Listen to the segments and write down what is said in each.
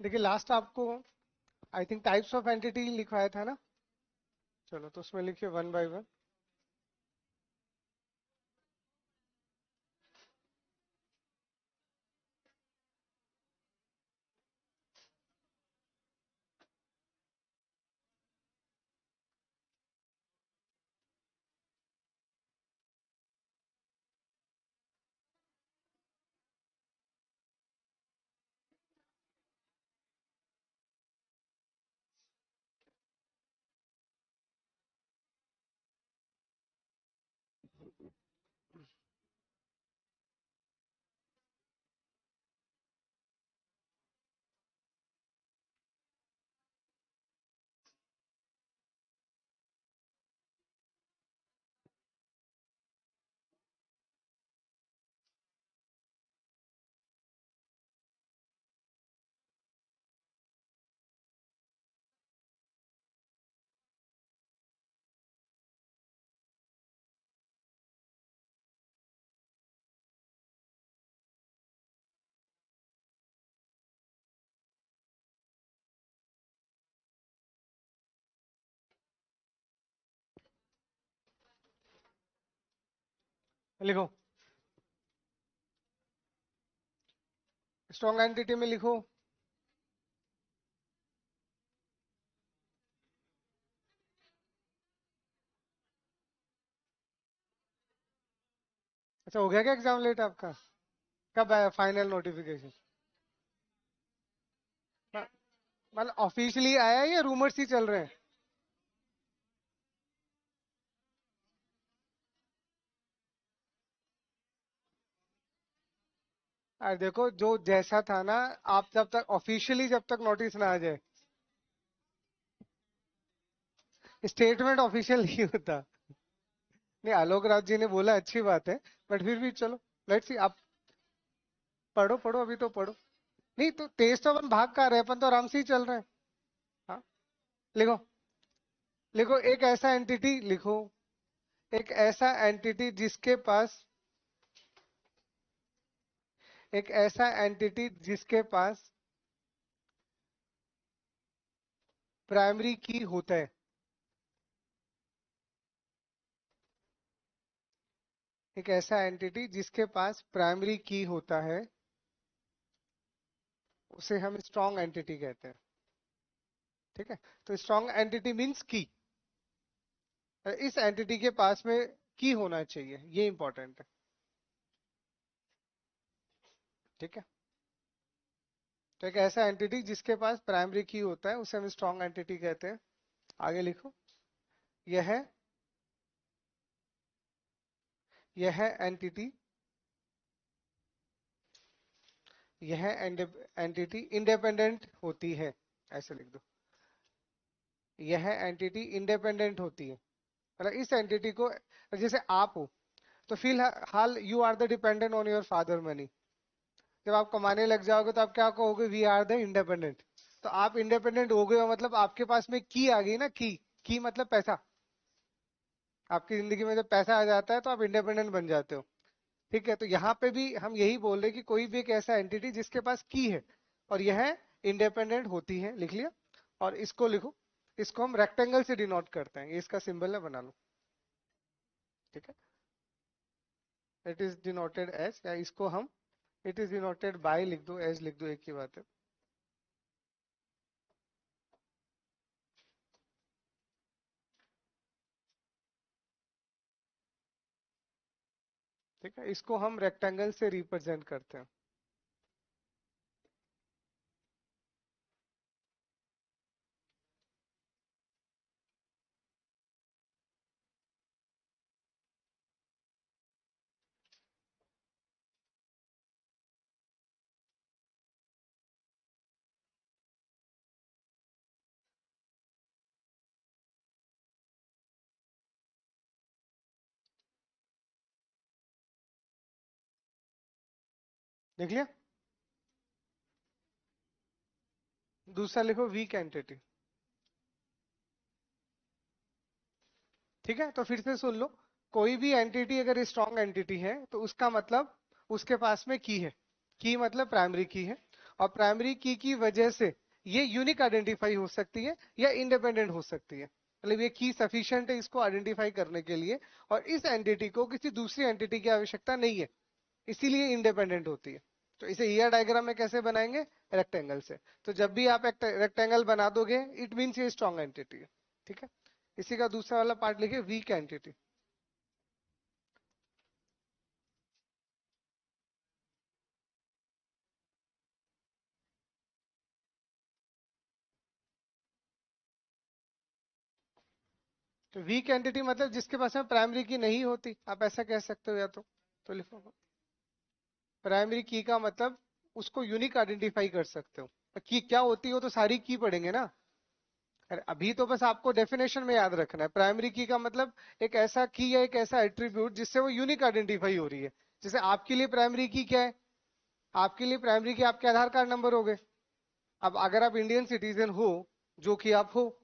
देखिए लास्ट आपको I think types of entity लिखवाया था ना। चलो तो उसमें लिखिए वन बाय वन। लिखो स्ट्रॉन्ग एंटिटी में लिखो। अच्छा हो गया क्या एग्जाम लेट आपका? कब आया फाइनल नोटिफिकेशन? मतलब ऑफिशियली आया है या रूमर्स ही चल रहे हैं? अरे देखो जो जैसा था ना, आप जब तक ऑफिशियली जब तक नोटिस ना आ जाए, स्टेटमेंट ऑफिशियल नहीं होता। नहीं आलोक राज जी ने बोला अच्छी बात है, बट फिर भी चलो लेट्स सी। आप पढ़ो पढ़ो अभी तो पढ़ो। नहीं तो तेज तो अपन भाग का रहे हैं, अपन तो आराम से ही चल रहे हैं। हाँ लिखो। लिखो एक ऐसा एंटिटी लिखो। एक ऐसा एंटिटी जिसके पास एक ऐसा एंटिटी जिसके पास प्राइमरी की होता है। एक ऐसा एंटिटी जिसके पास प्राइमरी की होता है, उसे हम स्ट्रॉन्ग एंटिटी कहते हैं। ठीक है। तो स्ट्रॉन्ग एंटिटी मींस की, इस एंटिटी के पास में की होना चाहिए, ये इंपॉर्टेंट है। ठीक है। तो एक ऐसा एंटिटी जिसके पास प्राइमरी की होता है उसे हम स्ट्रॉन्ग एंटिटी कहते हैं। आगे लिखो। यह यह एंटिटी यह एंटिटी इंडिपेंडेंट होती है। ऐसे लिख दो। यह एंटिटी इंडिपेंडेंट होती है। मतलब इस एंटिटी को, जैसे आप हो तो फिलहाल you are the dependent on your father money. जब आप कमाने लग जाओगे तो आप क्या कहोगे? We are the independent. तो आप इंडिपेंडेंट हो गए हो, मतलब आपके पास में की आ गई ना। की मतलब पैसा। आपकी जिंदगी में जब पैसा आ जाता है तो आप इंडिपेंडेंट बन जाते हो। ठीक है। तो यहाँ पे भी हम यही बोल रहे हैं कि कोई भी एक ऐसा एंटिटी जिसके पास की है और यह इंडिपेंडेंट होती है। लिख लिया। और इसको लिखो। इसको हम रेक्टेंगल से डिनोट करते हैं, ये इसका सिंबल है, बना लो। ठीक है। इट इज डिनोटेड एज, या इसको हम इट इज डिनोटेड बाय लिख दो, एज लिख दो, एक ही बात है। ठीक है। इसको हम रेक्टेंगल से रिप्रेजेंट करते हैं। लिख लिया। दूसरा लिखो वीक एंटिटी। ठीक है। तो फिर से सुन लो। कोई भी एंटिटी अगर स्ट्रॉन्ग एंटिटी है तो उसका मतलब उसके पास में की है। की मतलब प्राइमरी की है। और प्राइमरी की वजह से ये यूनिक आइडेंटिफाई हो सकती है या इंडिपेंडेंट हो सकती है। मतलब ये की सफिशिएंट है इसको आइडेंटिफाई करने के लिए, और इस एंटिटी को किसी दूसरी एंटिटी की आवश्यकता नहीं है, इसीलिए इंडिपेंडेंट होती है। तो इसे ईआर डायग्राम में कैसे बनाएंगे? रेक्टेंगल से। तो जब भी आप एक रेक्टेंगल बना दोगे इट मीन्स ये स्ट्रॉन्ग एंटिटी है। ठीक है, इसी का दूसरा वाला पार्ट लिखिए, वीक एंटिटी। तो वीक एंटिटी मतलब जिसके पास में प्राइमरी की नहीं होती, आप ऐसा कह सकते हो या तो लिखो प्राइमरी की का मतलब उसको यूनिक आइडेंटिफाई कर सकते हो। की क्या होती है वो तो सारी की पढ़ेंगे ना। अरे अभी तो बस आपको डेफिनेशन में याद रखना है, प्राइमरी की का मतलब एक ऐसा की या एक ऐसा एट्रीब्यूट जिससे वो यूनिक आइडेंटिफाई हो रही है। जैसे आपके लिए प्राइमरी की क्या है? आपके लिए प्राइमरी की आपके आधार कार्ड नंबर हो गए। अब अगर आप इंडियन सिटीजन हो, जो कि आप हो,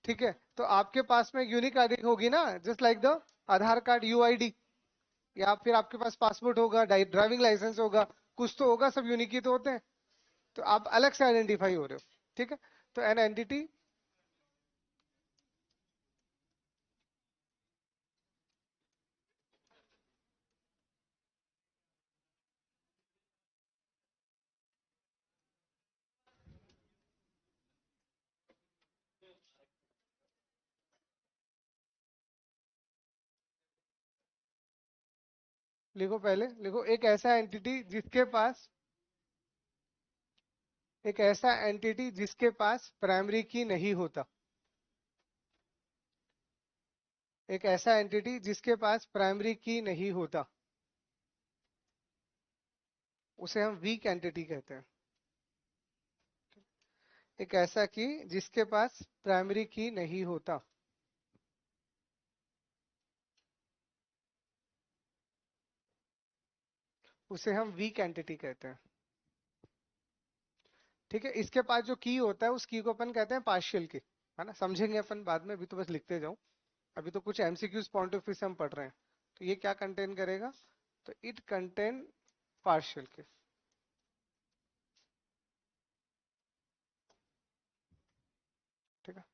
ठीक है, तो आपके पास में यूनिक आईडी होगी ना, just like the Aadhaar card UID, या फिर आपके पास पासपोर्ट होगा, ड्राइविंग लाइसेंस होगा, कुछ तो होगा, सब यूनिक ही तो होते हैं। तो आप अलग से आइडेंटिफाई हो रहे हो। ठीक है, तो एन एंटिटी, लिखो पहले, लिखो एक ऐसा एंटिटी जिसके पास प्राइमरी की नहीं होता। एक ऐसा एंटिटी जिसके पास प्राइमरी की नहीं होता, उसे हम वीक एंटिटी कहते हैं। एक ऐसा की जिसके पास प्राइमरी की नहीं होता, उसे हम वीक एंटिटी कहते हैं। ठीक है, इसके पास जो की होता है उस की को अपन कहते हैं पार्शियल की, है ना, समझेंगे अपन बाद में, अभी तो बस लिखते जाओ। अभी तो कुछ एमसीक्यूज पॉइंट ऑफ व्यू से हम पढ़ रहे हैं। तो ये क्या कंटेन करेगा? तो इट कंटेन पार्शियल की। ठीक है,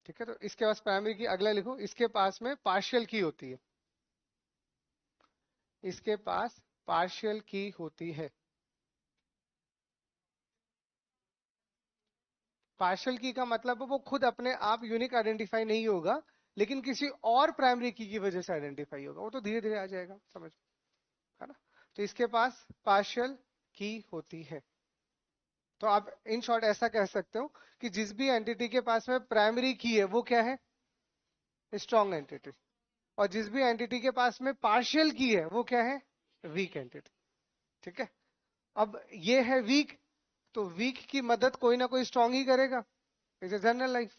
ठीक है, तो इसके पास प्राइमरी की, अगला लिखो, इसके पास में पार्शियल की होती है। इसके पास पार्शियल की होती है। पार्शियल की का मतलब वो खुद अपने आप यूनिक आइडेंटिफाई नहीं होगा, लेकिन किसी और प्राइमरी की वजह से आइडेंटिफाई होगा। वो तो धीरे धीरे आ जाएगा, समझ, है ना। तो इसके पास पार्शियल की होती है। तो आप इन शॉर्ट ऐसा कह सकते हो कि जिस भी एंटिटी के पास में प्राइमरी की है वो क्या है? Strong entity. और जिस भी एंटिटी के पास में पार्शियल की है वो क्या है? Weak entity. ठीक है, अब ये है वीक, तो वीक की मदद कोई ना कोई स्ट्रॉन्ग ही करेगा, इज ए जनरल लाइफ।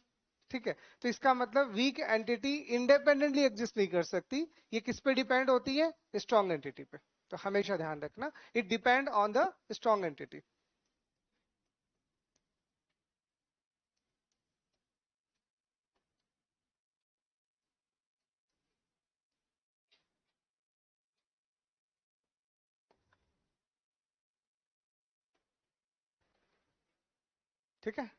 ठीक है, तो इसका मतलब वीक एंटिटी इंडिपेंडेंटली एग्जिस्ट नहीं कर सकती, ये किस पे डिपेंड होती है? स्ट्रॉन्ग एंटिटी पे। तो हमेशा ध्यान रखना, it depend on the strong entity. ठीक है,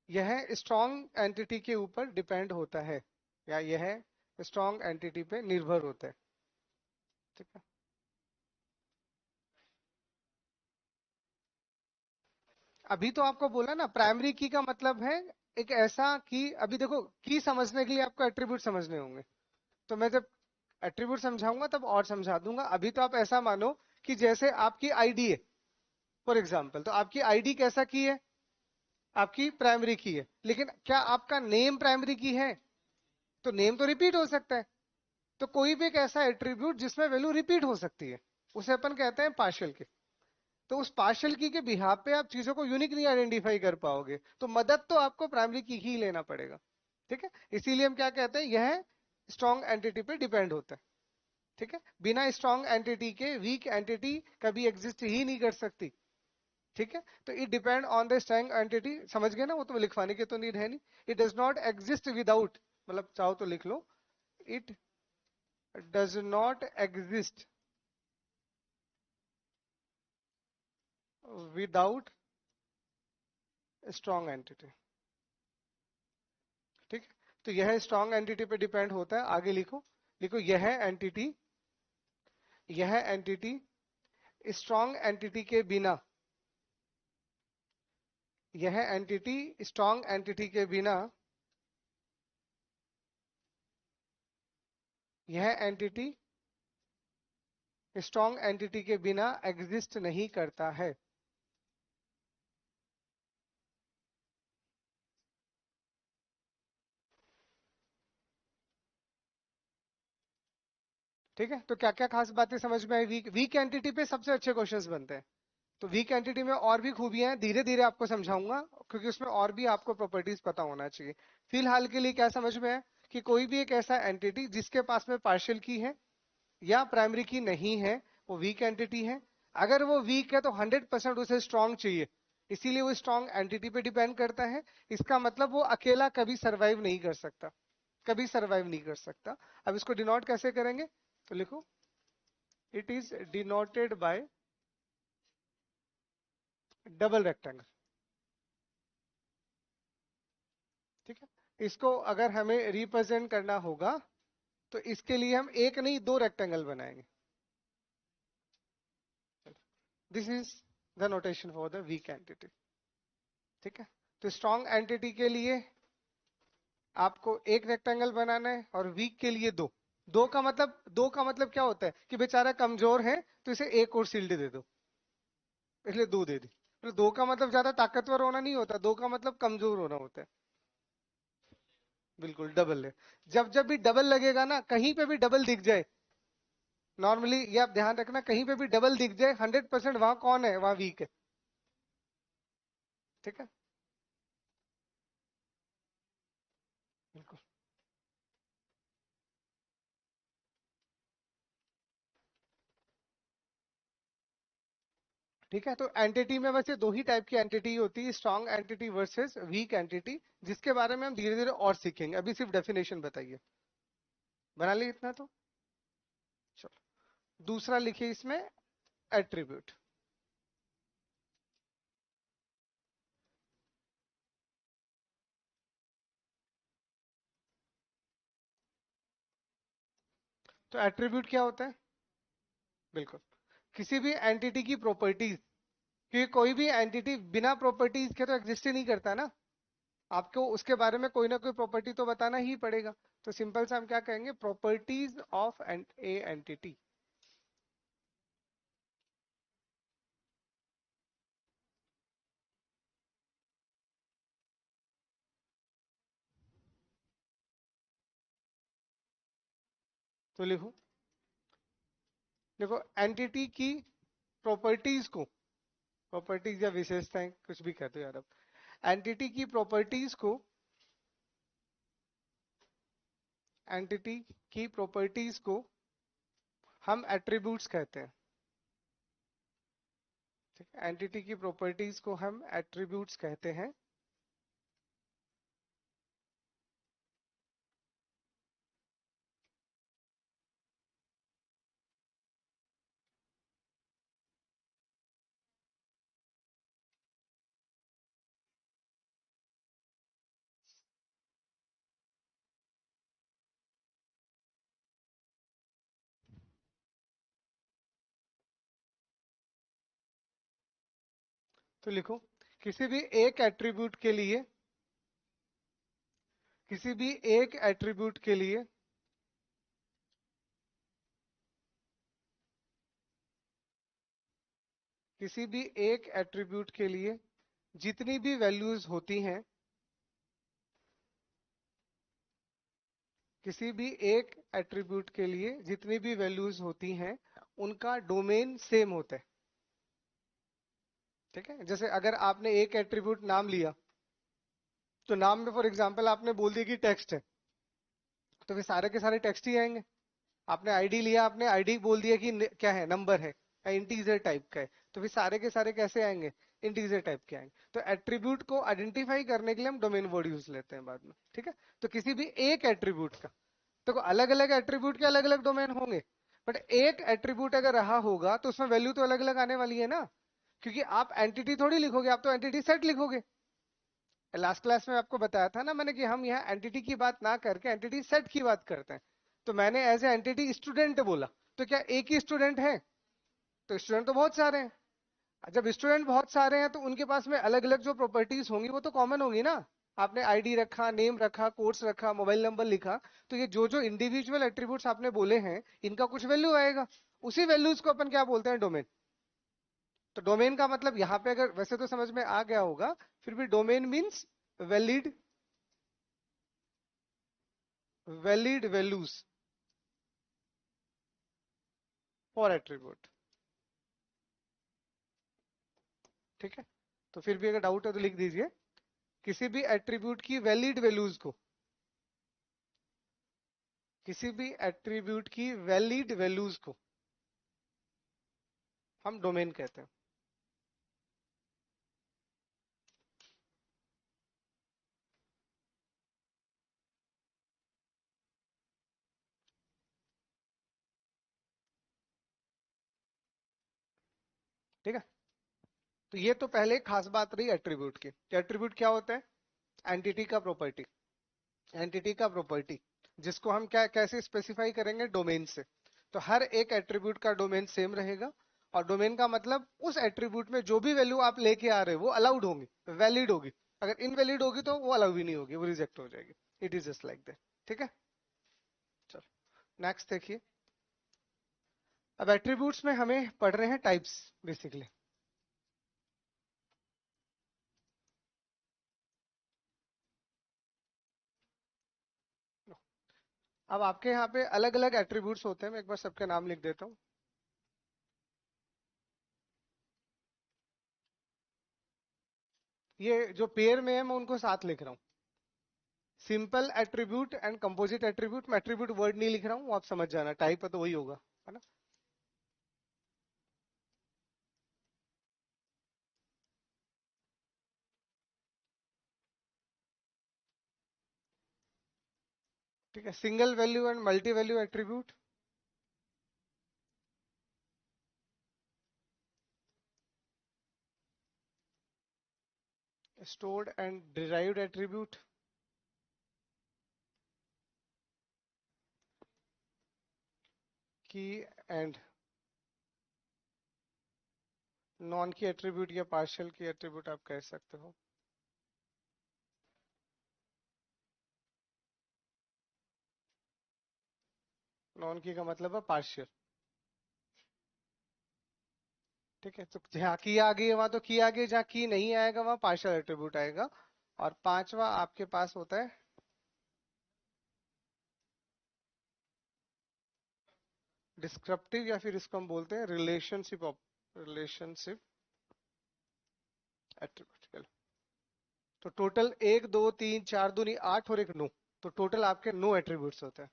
यह स्ट्रॉन्ग एंटिटी के ऊपर डिपेंड होता है, या यह स्ट्रॉन्ग एंटिटी पे निर्भर होता है। ठीक है, अभी तो आपको बोला ना, प्राइमरी की का मतलब है एक ऐसा की। अभी देखो, की समझने के लिए आपको एट्रीब्यूट समझने होंगे, तो मैं जब एट्रीब्यूट समझाऊंगा तब और समझा दूंगा। अभी तो आप ऐसा मानो कि जैसे आपकी आईडी है, फॉर एग्जाम्पल, तो आपकी आईडी कैसा की है? आपकी प्राइमरी की है, लेकिन क्या आपका नेम प्राइमरी की है? तो नेम तो रिपीट हो सकता है। तो कोई भी एक ऐसा एट्रीब्यूट जिसमें वैल्यू रिपीट हो सकती है, उसे अपन कहते हैं पार्शियल की। तो उस पार्शियल की के बिहाफ पे आप चीजों को यूनिक नहीं आइडेंटिफाई कर पाओगे, तो मदद तो आपको प्राइमरी की ही लेना पड़ेगा। ठीक है, इसीलिए हम क्या कहते हैं, यह स्ट्रॉन्ग एंटिटी पे डिपेंड होता है। ठीक है, बिना स्ट्रॉन्ग एंटिटी के वीक एंटिटी कभी एग्जिस्ट ही नहीं कर सकती। ठीक है, तो it depend on the strong entity, समझ गए ना, वो तो लिखवाने की तो नीड है नहीं। It does not exist without, मतलब चाहो तो लिख लो, it does not exist without strong entity. ठीक है, तो यह स्ट्रॉन्ग एंटिटी पे डिपेंड होता है। आगे लिखो, लिखो यह एंटिटी स्ट्रॉन्ग एंटिटी के बिना, यह एंटिटी स्ट्रॉन्ग एंटिटी के बिना, यह एंटिटी स्ट्रॉन्ग एंटिटी के बिना एग्जिस्ट नहीं करता है। ठीक है, तो क्या क्या खास बातें समझ में आई? वीक एंटिटी पे सबसे अच्छे क्वेश्चंस बनते हैं। तो वीक एंटिटी में और भी खूबियां हैं, धीरे धीरे आपको समझाऊंगा, क्योंकि उसमें और भी आपको प्रॉपर्टीज पता होना चाहिए। फिलहाल के लिए क्या समझ में है कि कोई भी एक ऐसा एंटिटी जिसके पास में पार्शियल की है या प्राइमरी की नहीं है, वो वीक एंटिटी है। अगर वो वीक है तो 100% उसे स्ट्रांग चाहिए, इसीलिए वो स्ट्रांग एंटिटी पे डिपेंड करता है। इसका मतलब वो अकेला कभी सर्वाइव नहीं कर सकता, कभी सर्वाइव नहीं कर सकता। अब इसको डिनोट कैसे करेंगे? तो लिखो, it is denoted by double rectangle. ठीक है, इसको अगर हमें रिप्रेजेंट करना होगा तो इसके लिए हम एक नहीं दो रेक्टेंगल बनाएंगे। This is the notation for the weak entity. ठीक है, तो स्ट्रॉन्ग एंटिटी के लिए आपको एक रेक्टेंगल बनाना है और वीक के लिए दो। दो का मतलब क्या होता है कि बेचारा कमजोर है तो इसे एक और शील्ड दे दो, इसलिए दो दे दी। तो दो का मतलब ज्यादा ताकतवर होना नहीं होता, दो का मतलब कमजोर होना होता है। बिल्कुल डबल है। जब जब भी डबल लगेगा ना, कहीं पे भी डबल दिख जाए, नॉर्मली ये आप ध्यान रखना, कहीं पे भी डबल दिख जाए 100% वहां कौन है? वहां वीक है। ठीक है, बिल्कुल। ठीक है, तो एंटिटी में वैसे दो ही टाइप की एंटिटी होती है, strong entity versus weak entity, जिसके बारे में हम धीरे धीरे और सीखेंगे। अभी सिर्फ डेफिनेशन बताइए, बना ली इतना तो? चलो, दूसरा लिखिए इसमें, एट्रीब्यूट। तो एट्रीब्यूट क्या होता है? बिल्कुल, किसी भी एंटिटी की प्रॉपर्टीज, क्योंकि कोई भी एंटिटी बिना प्रॉपर्टीज के तो एग्जिस्ट ही नहीं करता ना, आपको उसके बारे में कोई ना कोई प्रॉपर्टी तो बताना ही पड़ेगा। तो सिंपल से हम क्या कहेंगे? Properties of A entity. तो लिखो, देखो एंटिटी की प्रॉपर्टीज को, प्रॉपर्टीज या विशेषताएं कुछ भी कहते हो यार, अब एंटिटी की प्रॉपर्टीज को, एंटिटी की प्रॉपर्टीज को हम एट्रीब्यूट्स कहते हैं। ठीक है, एंटिटी की प्रॉपर्टीज को हम एट्रीब्यूट्स कहते हैं। तो लिखो, किसी भी एक एट्रीब्यूट के लिए, किसी भी एक एट्रीब्यूट के लिए किसी भी एक एट्रीब्यूट के लिए जितनी भी वैल्यूज होती हैं, किसी भी एक एट्रीब्यूट के लिए जितनी भी वैल्यूज होती हैं उनका डोमेन सेम होता है। ठीक है, जैसे अगर आपने एक एट्रीब्यूट नाम लिया, तो नाम में फॉर एग्जांपल आपने बोल दिया कि टेक्स्ट है, तो वे सारे के सारे टेक्स्ट ही आएंगे। आपने आईडी लिया, आपने आईडी बोल दिया कि क्या है? नंबर है या इंटीजर टाइप का है, तो फिर सारे के सारे कैसे आएंगे? इंटीजर टाइप के आएंगे। तो एट्रीब्यूट को आइडेंटिफाई करने के लिए हम डोमेन वर्ड यूज लेते हैं बाद में। ठीक है, तो किसी भी एक एट्रीब्यूट का, देखो अलग अलग एट्रीब्यूट के अलग अलग डोमेन होंगे, बट एक एट्रीब्यूट अगर रहा होगा तो उसमें वैल्यू तो अलग अलग आने वाली है ना, क्योंकि आप एंटिटी थोड़ी लिखोगे, आप तो एंटिटी सेट लिखोगे। लास्ट क्लास में आपको बताया था ना मैंने कि हम यहाँ एंटिटी की बात ना करके एंटिटी सेट की बात करते हैं। तो मैंने एज ए एंटिटी स्टूडेंट बोला, तो क्या एक ही स्टूडेंट है? तो स्टूडेंट तो बहुत सारे हैं। जब स्टूडेंट बहुत सारे हैं तो उनके पास में अलग अलग जो प्रॉपर्टीज होंगी वो तो कॉमन होंगी ना। आपने आईडी रखा, नेम रखा, कोर्स रखा, मोबाइल नंबर लिखा, तो ये जो जो इंडिविजुअल एट्रीब्यूट्स आपने बोले हैं इनका कुछ वैल्यू आएगा। उसी वैल्यूज को अपन क्या बोलते हैं? डोमेन। तो डोमेन का मतलब यहाँ पे अगर वैसे तो समझ में आ गया होगा, फिर भी domain means valid, valid values for attribute. ठीक है, तो फिर भी अगर डाउट है तो लिख दीजिए, किसी भी एट्रीब्यूट की वैलिड वैल्यूज को, किसी भी एट्रीब्यूट की वैलिड वैल्यूज को हम डोमेन कहते हैं। ठीक है, तो ये तो पहले एक खास बात रही एट्रीब्यूट की। एट्रीब्यूट क्या होता है? एंटिटी का प्रॉपर्टी। एंटिटी का प्रॉपर्टी जिसको हम क्या कैसे स्पेसिफाई करेंगे? डोमेन से। तो हर एक एट्रीब्यूट का डोमेन सेम रहेगा, और डोमेन का मतलब उस एट्रीब्यूट में जो भी वैल्यू आप लेके आ रहे हो वो अलाउड होंगी, वैलिड होगी। अगर इनवैलिड होगी तो वो अलाउ भी नहीं होगी, वो रिजेक्ट हो जाएगी। It is just like that. ठीक है, चलो नेक्स्ट देखिए। अब एट्रीब्यूट्स में हमें पढ़ रहे हैं टाइप्स बेसिकली। अब आपके यहाँ पे अलग अलग एट्रीब्यूट्स होते हैं, मैं एक बार सबके नाम लिख देता हूँ। ये जो पेयर में है मैं उनको साथ लिख रहा हूँ। Simple attribute and composite attribute. मैं एट्रीब्यूट वर्ड नहीं लिख रहा हूँ, आप समझ जाना, टाइप है तो वही होगा, है ना। ठीक है, single value and multi value attribute. Stored and derived attribute. की एंड नॉन की एट्रीब्यूट या पार्शियल की एट्रीब्यूट आप कह सकते हो। नॉन की का मतलब है पार्शियल। ठीक है, तो जहाँ की आ गई है वहां तो की आ गई, जहाँ की नहीं आएगा वहां पार्शियल एट्रीब्यूट आएगा। और पांचवा आपके पास होता है डिस्क्रिप्टिव, या फिर इसको हम बोलते हैं रिलेशनशिप ऑफ रिलेशनशिप एट्रीब्यूट। तो टोटल एक दो तीन चार दूनी आठ और एक नौ, तो टोटल आपके 9 एट्रीब्यूट्स होते हैं।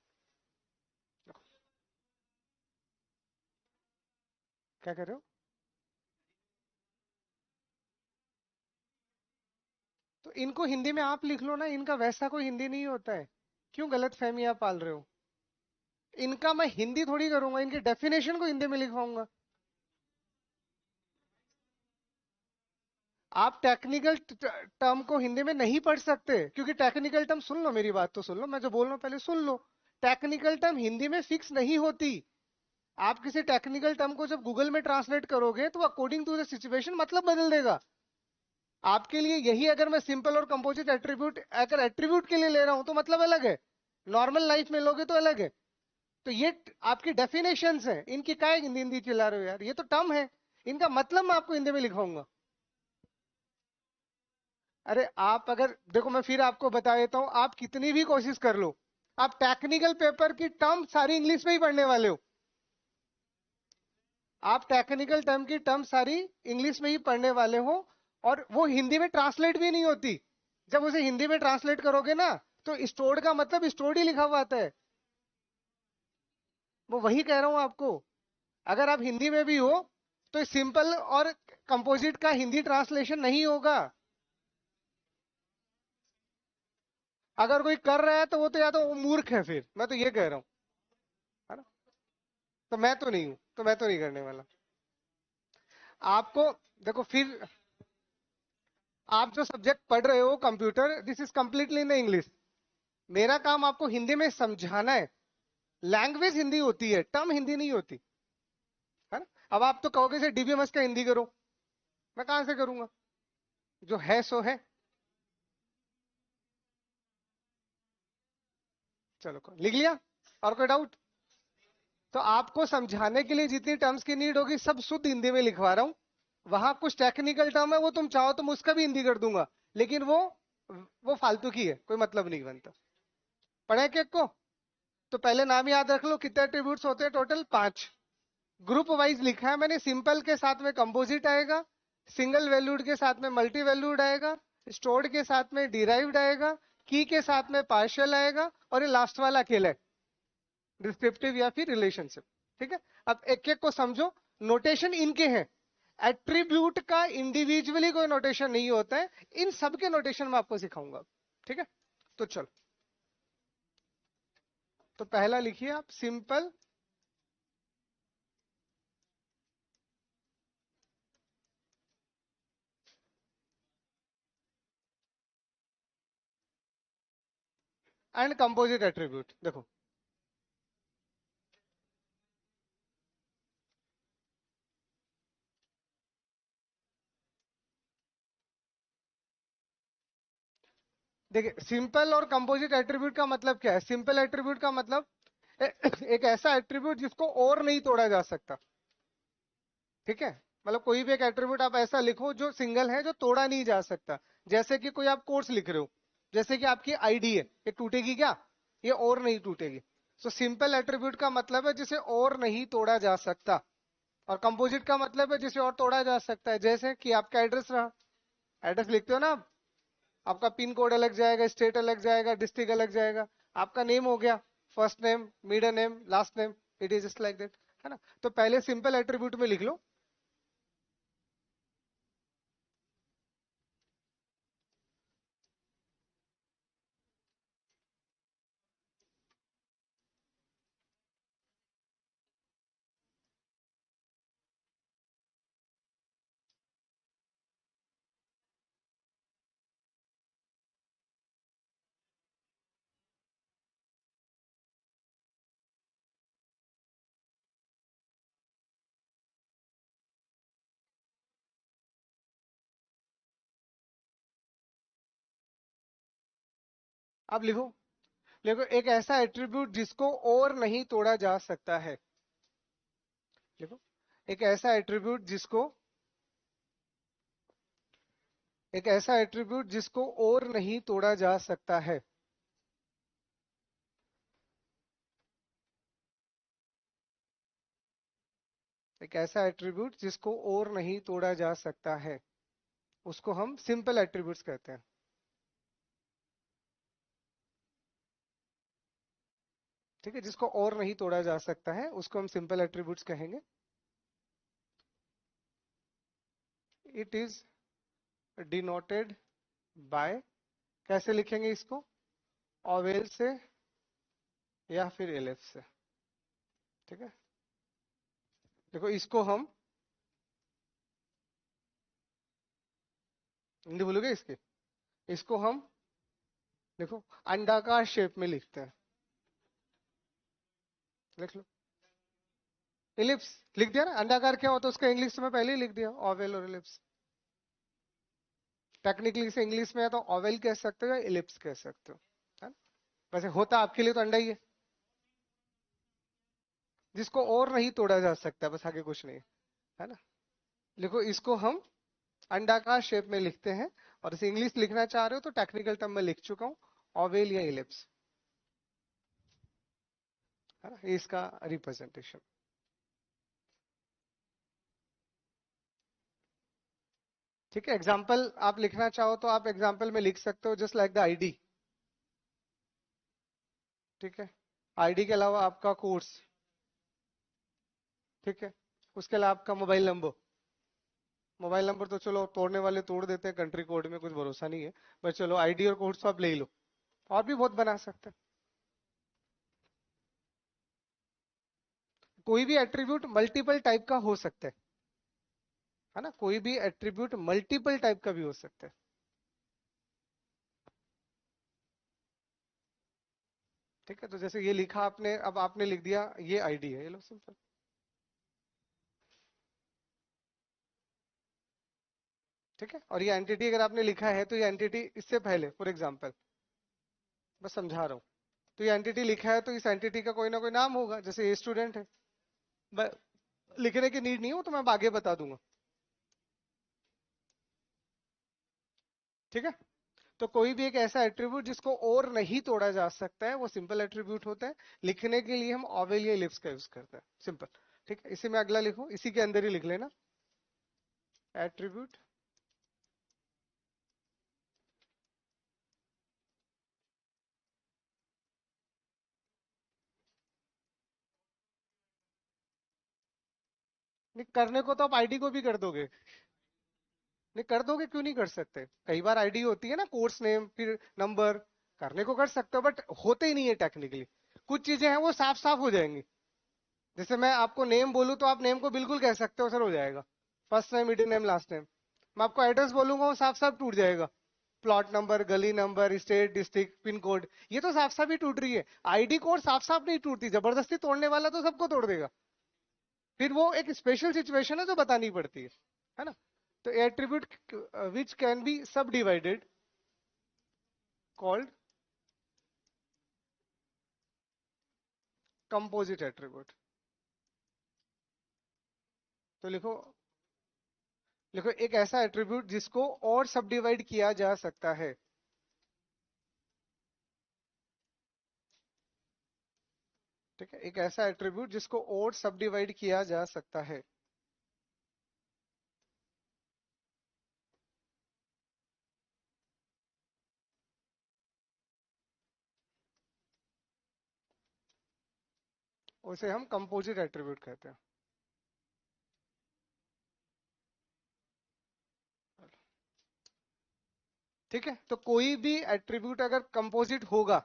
क्या कर रहे हो? तो इनको हिंदी में आप लिख लो ना, इनका वैसा कोई हिंदी नहीं होता है। क्यों गलत फहमियां पाल रहे हो? इनका मैं हिंदी थोड़ी करूंगा, इनकी डेफिनेशन को हिंदी में लिखवाऊंगा। आप टेक्निकल टर्म को हिंदी में नहीं पढ़ सकते, क्योंकि टेक्निकल टर्म, सुन लो मेरी बात तो सुन लो, मैं जो बोल रहा हूँ पहले सुन लो। टेक्निकल टर्म हिंदी में फिक्स नहीं होती। आप किसी टेक्निकल टर्म को जब गूगल में ट्रांसलेट करोगे तो अकॉर्डिंग टू द सिचुएशन मतलब बदल देगा। आपके लिए यही अगर मैं सिंपल और कंपोजिट एट्रीब्यूट अगर एट्रीब्यूट के लिए ले रहा हूं तो मतलब अलग है, नॉर्मल लाइफ में लोगे तो अलग है। तो ये आपकी डेफिनेशंस है, इनकी काय हिंदी हिंदी चिल्ला रहे हो यार, ये तो टर्म है, इनका मतलब मैं आपको हिंदी में लिखाऊंगा। अरे आप अगर देखो, मैं फिर आपको बता देता हूं, आप कितनी भी कोशिश कर लो, आप टेक्निकल पेपर की टर्म सारी इंग्लिश में ही पढ़ने वाले हो। आप टेक्निकल टर्म की टर्म सारी इंग्लिश में ही पढ़ने वाले हो, और वो हिंदी में ट्रांसलेट भी नहीं होती। जब उसे हिंदी में ट्रांसलेट करोगे ना, तो स्टोर्ड का मतलब स्टोर्ड ही लिखा हुआ आता है। वो वही कह रहा हूं आपको। अगर आप हिंदी में भी हो तो सिंपल और कंपोजिट का हिंदी ट्रांसलेशन नहीं होगा। अगर कोई कर रहा है तो वो तो या तो वो मूर्ख है, फिर मैं तो ये कह रहा हूँ, है ना। तो मैं तो नहीं हूं, तो मैं तो नहीं करने वाला। आपको देखो फिर, आप जो सब्जेक्ट पढ़ रहे हो computer, this is completely in English. मेरा काम आपको हिंदी में समझाना है। लैंग्वेज हिंदी होती है, टर्म हिंदी नहीं होती है ना। अब आप तो कहोगे से डीबीएमएस का हिंदी करो, मैं कहां से करूंगा? जो है सो है। चलो लिख लिया। और कोई डाउट? तो आपको समझाने के लिए जितनी टर्म्स की नीड होगी सब शुद्ध हिंदी में लिखवा रहा हूं। वहां कुछ टेक्निकल टर्म है, वो तुम चाहो तो उसका भी हिंदी कर दूंगा, लेकिन वो फालतू की है, कोई मतलब नहीं बनता। पढ़े केक को? तो पहले नाम याद रख लो, कितने एट्रीब्यूट्स होते हैं टोटल? 5। ग्रुप वाइज लिखा है मैंने, सिंपल के साथ में कंपोजिट आएगा, सिंगल वैल्यूड के साथ में मल्टी वैल्यूड आएगा, स्टोर्ड के साथ में डिराइव्ड आएगा, की के साथ में पार्शियल आएगा, और ये लास्ट वाला अकेला है, डिस्क्रिप्टिव या फिर रिलेशनशिप। ठीक है, अब एक एक को समझो। नोटेशन इनके हैं। एट्रीब्यूट का इंडिविजुअली कोई नोटेशन नहीं होता है, इन सब के नोटेशन मैं आपको सिखाऊंगा। ठीक है, तो चलो, तो पहला लिखिए आप, सिंपल एंड कंपोजिट एट्रीब्यूट। देखो, देखिए सिंपल और कंपोजिट एट्रीब्यूट का मतलब क्या है? सिंपल एट्रीब्यूट का मतलब एक ऐसा एट्रीब्यूट जिसको और नहीं तोड़ा जा सकता। ठीक है, मतलब कोई भी एक एट्रीब्यूट आप ऐसा लिखो जो सिंगल है, जो तोड़ा नहीं जा सकता। जैसे कि कोई आप कोर्स लिख रहे हो, जैसे कि आपकी आईडी है, ये टूटेगी क्या? ये और नहीं टूटेगी। तो सिंपल एट्रीब्यूट का मतलब है जिसे और नहीं तोड़ा जा सकता। और कंपोजिट का मतलब है जिसे और तोड़ा जा सकता है। जैसे कि आपका एड्रेस रहा, एड्रेस लिखते हो ना आप, आपका पिन कोड अलग जाएगा, स्टेट अलग जाएगा, डिस्ट्रिक्ट अलग जाएगा। आपका नेम हो गया, first name, middle name, last name, it is just like that, है ना। तो पहले सिंपल एट्रीब्यूट में लिख लो। अब लिखो, देखो एक ऐसा एट्रीब्यूट जिसको और नहीं तोड़ा जा सकता है। देखो, एक ऐसा एट्रीब्यूट जिसको, एक ऐसा एट्रीब्यूट जिसको और नहीं तोड़ा जा सकता है। एक ऐसा एट्रीब्यूट जिसको और नहीं तोड़ा जा सकता है, उसको हम सिंपल एट्रीब्यूट्स कहते हैं। ठीक है, जिसको और नहीं तोड़ा जा सकता है उसको हम सिंपल एट्रीब्यूट्स कहेंगे। इट इज डिनोटेड बाय, कैसे लिखेंगे इसको? ओवेल से या फिर एलिफ से। ठीक है, देखो इसको हम, हिंदी बोलोगे इसकी, इसको हम देखो अंडाकार शेप में लिखते हैं। लिख लो, इलिप्स। लिख दिया ना, अंडाकार क्या होता है उसका इंग्लिश में पहले ही लिख दिया, ओवेल और इलिप्स। टेक्निकली से इंग्लिश में है तो ओवेल कह सकते हो या इलिप्स कह सकते हो, है ना? वैसे होता आपके लिए तो अंडा ही है, जिसको और नहीं तोड़ा जा सकता, बस आगे कुछ नहीं, है ना। देखो इसको हम अंडाकार शेप में लिखते हैं। और इसे इंग्लिश लिखना चाह रहे हो तो टेक्निकल टर्म में लिख चुका हूं, ओवेल या इलिप्स, है ना, ये इसका रिप्रेजेंटेशन। ठीक है, एग्जाम्पल आप लिखना चाहो तो आप एग्जाम्पल में लिख सकते हो, जस्ट लाइक द आईडी। ठीक है, आईडी के अलावा आपका कोर्स। ठीक है, उसके अलावा आपका मोबाइल नंबर। मोबाइल नंबर तो चलो तोड़ने वाले तोड़ देते हैं, कंट्री कोड में कुछ भरोसा नहीं है, बट चलो आईडी और कोर्स तो आप ले ही लो। और भी बहुत बना सकते हैं। कोई भी एट्रीब्यूट मल्टीपल टाइप का हो सकता है। है ना, कोई भी एट्रीब्यूट मल्टीपल टाइप का भी हो सकता है। ठीक है, तो जैसे ये लिखा आपने, अब आपने लिख दिया ये आईडी है, ये लो सिंपल। ठीक है, और ये एंटिटी अगर आपने लिखा है तो ये एंटिटी इससे पहले, फॉर एग्जांपल बस समझा रहा हूँ, तो ये एंटिटी लिखा है तो इस एंटिटी का कोई ना कोई नाम होगा, जैसे ये स्टूडेंट है। लिखने की नीड नहीं हो तो मैं आगे बता दूंगा। ठीक है, तो कोई भी एक ऐसा एट्रीब्यूट जिसको और नहीं तोड़ा जा सकता है वो सिंपल एट्रीब्यूट होता है। लिखने के लिए हम ओवेल या इलिप्स का यूज करते हैं, सिंपल। ठीक है, इसी में अगला लिखो, इसी के अंदर ही लिख लेना, एट्रीब्यूट। नहीं करने को तो आप आईडी को भी कर दोगे। नहीं कर दोगे, क्यों नहीं कर सकते, कई बार आईडी होती है ना, कोर्स नेम फिर नंबर, करने को कर सकते हो बट होते ही नहीं है टेक्निकली। कुछ चीजें हैं वो साफ साफ हो जाएंगी। जैसे मैं आपको नेम बोलूं तो आप नेम को बिल्कुल कह सकते हो, सर हो जाएगा, first name middle name last name. मैं आपको एड्रेस बोलूंगा वो साफ साफ टूट जाएगा, प्लॉट नंबर, गली number, state, district, pin code, ये तो साफ साफ ही टूट रही है। आईडी कोड साफ साफ नहीं टूटती, जबरदस्ती तोड़ने वाला तो सबको तोड़ देगा। फिर वो एक स्पेशल सिचुएशन है जो बतानी पड़ती है ना। तो एट्रीब्यूट विच कैन बी सब डिवाइडेड कॉल्ड कंपोजिट एट्रीब्यूट। तो लिखो, लिखो एक ऐसा एट्रीब्यूट जिसको और सब डिवाइड किया जा सकता है। ठीक है, एक ऐसा एट्रीब्यूट जिसको और सब डिवाइड किया जा सकता है। उसे हम कंपोजिट एट्रीब्यूट कहते हैं। ठीक है, तो कोई भी एट्रीब्यूट अगर कंपोजिट होगा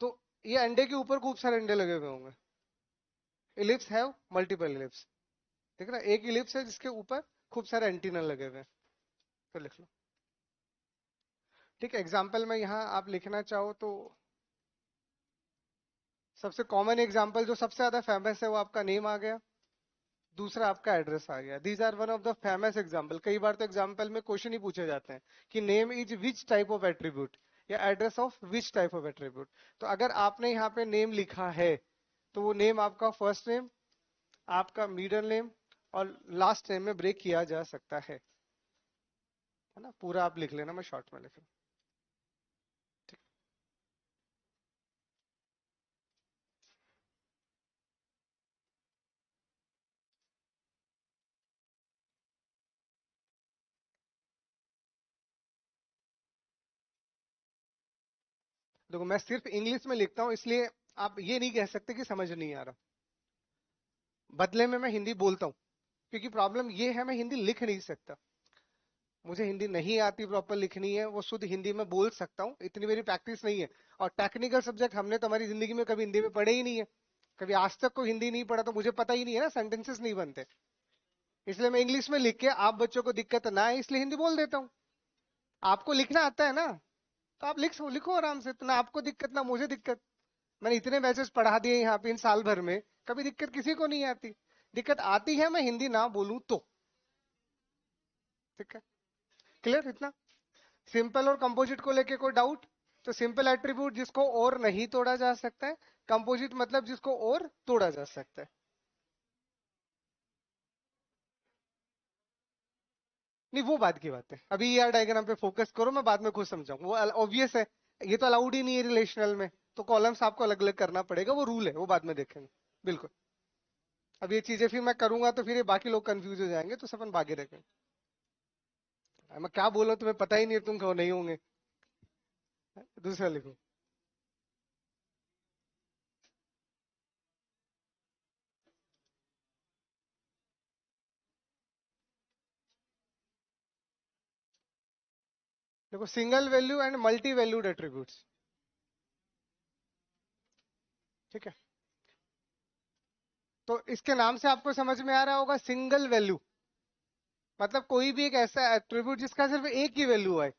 तो ये अंडे के ऊपर खूब सारे अंडे लगे हुए होंगे। इलिप्स है, मल्टीपल इलिप्स। ठीक है ना, एक इलिप्स है जिसके ऊपर खूब सारे एंटीना लगे हुए हैं। तो लिख लो। ठीक है, एग्जाम्पल में यहाँ आप लिखना चाहो तो सबसे कॉमन एग्जाम्पल जो सबसे ज्यादा फेमस है वो आपका नेम आ गया, दूसरा आपका एड्रेस आ गया। These are one of the famous example. कई बार तो एग्जाम्पल में क्वेश्चन ही पूछे जाते हैं कि name is which type of attribute, या address of which type of attribute. तो अगर आपने यहाँ पे नेम लिखा है तो वो नेम आपका फर्स्ट नेम, आपका मिडिल नेम और लास्ट नेम में ब्रेक किया जा सकता है ना। पूरा आप लिख लेना, मैं शॉर्ट में लिख रहा हूँ। देखो मैं सिर्फ इंग्लिश में लिखता हूँ इसलिए आप ये नहीं कह सकते कि समझ नहीं आ रहा, बदले में मैं हिंदी बोलता हूँ, क्योंकि प्रॉब्लम ये है मैं हिंदी लिख नहीं सकता। मुझे हिंदी नहीं आती प्रॉपर लिखनी है, वो शुद्ध हिंदी में बोल सकता हूँ, इतनी मेरी प्रैक्टिस नहीं है। और टेक्निकल सब्जेक्ट हमने तो हमारी जिंदगी में कभी हिंदी में पढ़े ही नहीं है, कभी आज तक को हिंदी नहीं पढ़ा, तो मुझे पता ही नहीं है ना, सेंटेंसेस नहीं बनते। इसलिए मैं इंग्लिश में लिख के आप बच्चों को दिक्कत ना आए इसलिए हिंदी बोल देता हूँ। आपको लिखना आता है ना, तो आप लिखो आराम से, तो ना आपको दिक्कत ना मुझे दिक्कत। मैंने इतने मैसेज पढ़ा दिए यहाँ पे इन साल भर में, कभी दिक्कत किसी को नहीं आती। दिक्कत आती है मैं हिंदी ना बोलूं तो। ठीक है, क्लियर इतना। सिंपल और कंपोजिट को लेके कोई डाउट? तो सिंपल एट्रीब्यूट जिसको और नहीं तोड़ा जा सकता है, कंपोजिट मतलब जिसको और तोड़ा जा सकता है। नहीं वो बात की बात है, अभी ये डायग्राम पे फोकस करो, मैं बाद में खुद समझाऊंगा, वो ऑब्वियस है। ये तो अलाउड ही नहीं है रिलेशनल में, तो कॉलम्स आपको अलग अलग करना पड़ेगा, वो रूल है, वो बाद में देखेंगे। बिल्कुल। अब ये चीजें फिर मैं करूंगा तो फिर ये बाकी लोग कंफ्यूज हो जाएंगे, तो सब अपन बाकी रखेंगे। मैं क्या बोल रहा हूँ तुम्हें पता ही नहीं है, तुम कहो नहीं होंगे। दूसरा लिखो। देखो single value and multi valued attributes. ठीक है, तो इसके नाम से आपको समझ में आ रहा होगा सिंगल वैल्यू। मतलब कोई भी एक ऐसा एट्रीब्यूट जिसका सिर्फ एक ही वैल्यू है,